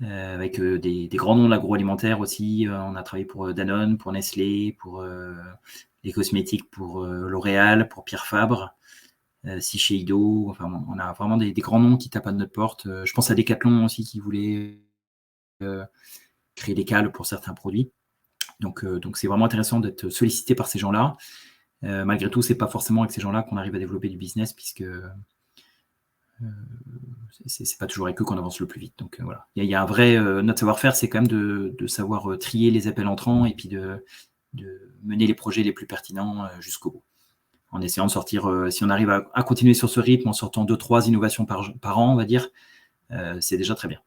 avec des grands noms de l'agroalimentaire aussi. On a travaillé pour Danone, pour Nestlé, pour les cosmétiques, pour L'Oréal, pour Pierre Fabre. Shiseido, enfin, on a vraiment des grands noms qui tapent à notre porte. Je pense à Decathlon aussi qui voulait créer des cales pour certains produits. Donc c'est vraiment intéressant d'être sollicité par ces gens-là. Malgré tout, c'est pas forcément avec ces gens-là qu'on arrive à développer du business, puisque c'est pas toujours avec eux qu'on avance le plus vite. Donc voilà, il y a un vrai notre savoir-faire, c'est quand même de savoir trier les appels entrants et puis de mener les projets les plus pertinents jusqu'au bout. En essayant de sortir, si on arrive à continuer sur ce rythme en sortant 2-3 innovations par an, on va dire, c'est déjà très bien.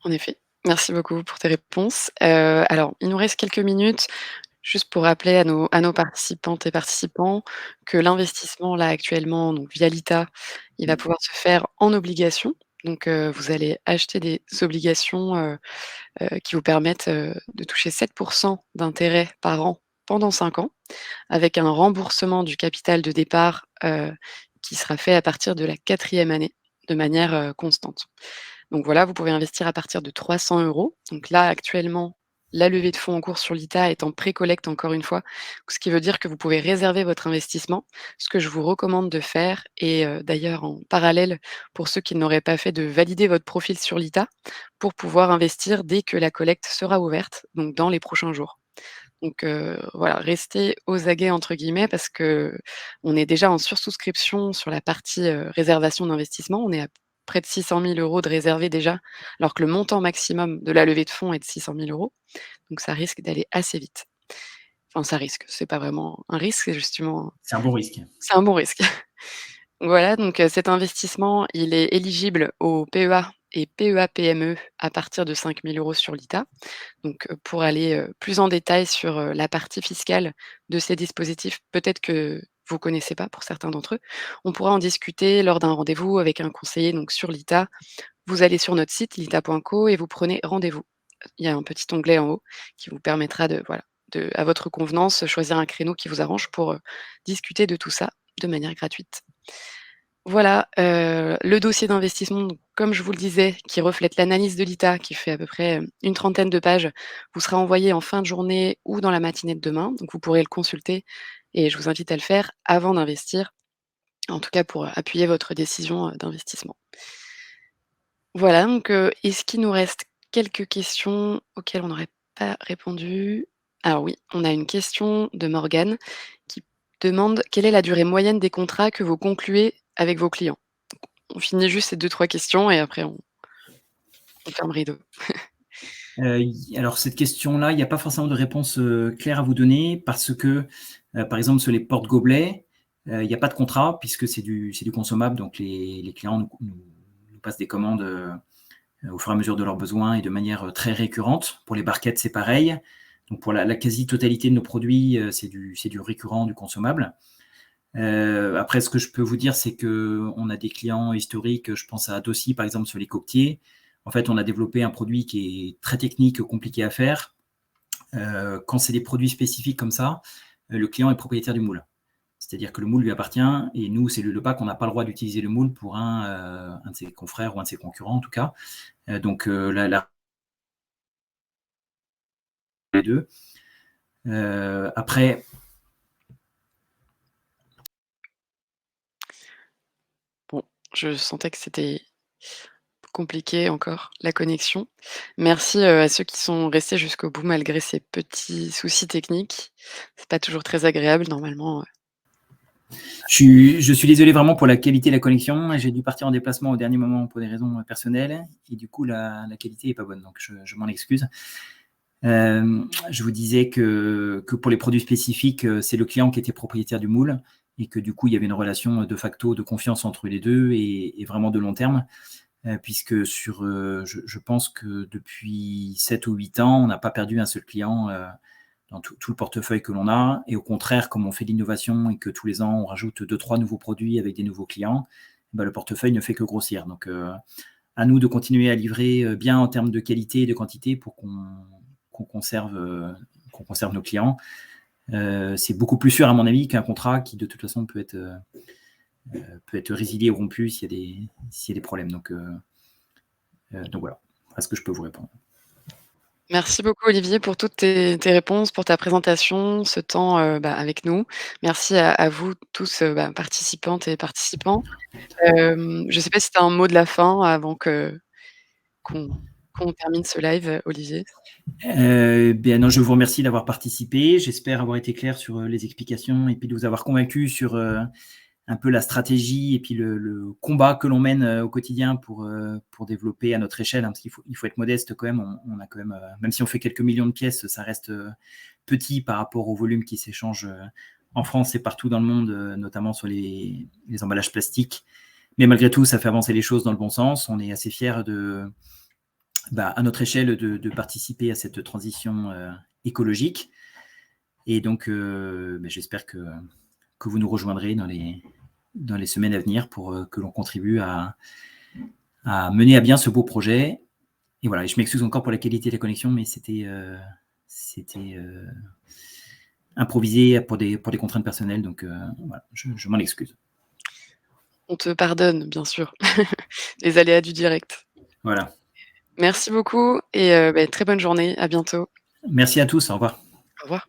En effet, merci beaucoup pour tes réponses. Alors, il nous reste quelques minutes, juste pour rappeler à nos participantes et participants que l'investissement, là, actuellement, donc via l'ITA, il va pouvoir se faire en obligation. Donc, vous allez acheter des obligations, qui vous permettent, de toucher 7 d'intérêt par an pendant 5 ans, avec un remboursement du capital de départ, qui sera fait à partir de la 4e année, de manière, constante. Donc voilà, vous pouvez investir à partir de 300 euros. Donc là, actuellement, la levée de fonds en cours sur l'ITA est en pré-collecte encore une fois, ce qui veut dire que vous pouvez réserver votre investissement, ce que je vous recommande de faire et d'ailleurs en parallèle, pour ceux qui n'auraient pas fait, de valider votre profil sur l'ITA pour pouvoir investir dès que la collecte sera ouverte, donc dans les prochains jours. Donc voilà, restez «aux aguets» entre guillemets parce qu'on est déjà en sursouscription sur la partie, réservation d'investissement. On est à près de 600 000 € de réservés déjà, alors que le montant maximum de la levée de fonds est de 600 000 €. Donc ça risque d'aller assez vite. Enfin ça risque, c'est pas vraiment un risque, c'est justement C'est un bon risque. c'est un bon risque. Voilà, donc cet investissement, il est éligible au PEA et PEA-PME à partir de 5 000 € sur l'ITA. Donc, pour aller, plus en détail sur, la partie fiscale de ces dispositifs, peut-être que vous connaissez pas pour certains d'entre eux, on pourra en discuter lors d'un rendez-vous avec un conseiller donc sur l'ITA. Vous allez sur notre site lita.co et vous prenez rendez-vous. Il y a un petit onglet en haut qui vous permettra de voilà, à votre convenance, choisir un créneau qui vous arrange pour, discuter de tout ça de manière gratuite. Voilà, le dossier d'investissement, donc comme je vous le disais, qui reflète l'analyse de l'ITA, qui fait à peu près, une trentaine de pages, vous sera envoyé en fin de journée ou dans la matinée de demain. Donc vous pourrez le consulter et je vous invite à le faire avant d'investir, en tout cas pour, appuyer votre décision, d'investissement. Voilà, donc est-ce qu'il nous reste quelques questions auxquelles on n'aurait pas répondu? Alors oui, on a une question de Morgane qui demande: «Quelle est la durée moyenne des contrats que vous concluez avec vos clients?» On finit juste ces 2-3 questions et après on ferme rideau. Alors cette question-là, il n'y a pas forcément de réponse claire à vous donner, parce que, par exemple, sur les porte-gobelets, il n'y a pas de contrat puisque c'est du consommable, donc les clients nous passent des commandes au fur et à mesure de leurs besoins et de manière très récurrente. Pour les barquettes, c'est pareil. Donc pour la quasi-totalité de nos produits, c'est du récurrent, du consommable. Après, ce que je peux vous dire, c'est qu'on a des clients historiques, je pense à Dossi, par exemple, sur les coquetiers. En fait, on a développé un produit qui est très technique, compliqué à faire. Quand c'est des produits spécifiques comme ça, le client est propriétaire du moule. C'est-à-dire que le moule lui appartient, et nous, c'est le PAC, on n'a pas le droit d'utiliser le moule pour un de ses confrères ou un de ses concurrents, en tout cas. Donc, les deux. Après, Bon, je sentais que c'était compliqué encore, la connexion. Merci, à ceux qui sont restés jusqu'au bout malgré ces petits soucis techniques. C'est pas toujours très agréable normalement, je suis désolé vraiment pour la qualité de la connexion. J'ai dû partir en déplacement au dernier moment pour des raisons personnelles, et du coup, la qualité n'est pas bonne, donc je m'en excuse. Je vous disais que pour les produits spécifiques, c'est le client qui était propriétaire du moule, et que du coup, il y avait une relation de facto de confiance entre les deux, et vraiment de long terme, puisque je pense que depuis 7 ou 8 ans, on n'a pas perdu un seul client dans tout le portefeuille que l'on a. Et au contraire, comme on fait de l'innovation et que tous les ans, on rajoute 2-3 nouveaux produits avec des nouveaux clients, le portefeuille ne fait que grossir. Donc, à nous de continuer à livrer bien en termes de qualité et de quantité pour qu'on conserve nos clients. C'est beaucoup plus sûr, à mon avis, qu'un contrat qui, de toute façon, peut être résilié ou rompu s'il y a des problèmes. Donc voilà, voilà ce que je peux vous répondre. Merci beaucoup Olivier pour toutes tes réponses, pour ta présentation, ce temps, avec nous. Merci à vous tous, participantes et participants. Je ne sais pas si tu as un mot de la fin avant qu'on qu'on termine ce live, Olivier? Bien non, je vous remercie d'avoir participé. J'espère avoir été clair sur les explications, et puis de vous avoir convaincu sur un peu la stratégie et puis le combat que l'on mène au quotidien pour développer à notre échelle, hein, parce il faut être modeste quand même. On a quand même si on fait quelques millions de pièces, ça reste petit par rapport au volume qui s'échange en France et partout dans le monde, notamment sur les emballages plastiques. Mais malgré tout, ça fait avancer les choses dans le bon sens. On est assez fiers à notre échelle de participer à cette transition écologique. Et donc, j'espère que vous nous rejoindrez dans les semaines à venir pour que l'on contribue à mener à bien ce beau projet. Et voilà, je m'excuse encore pour la qualité de la connexion, mais c'était improvisé pour des contraintes personnelles. Donc voilà, je m'en excuse. On te pardonne, bien sûr, les aléas du direct. Voilà. Merci beaucoup et très bonne journée. À bientôt. Merci à tous. Au revoir. Au revoir.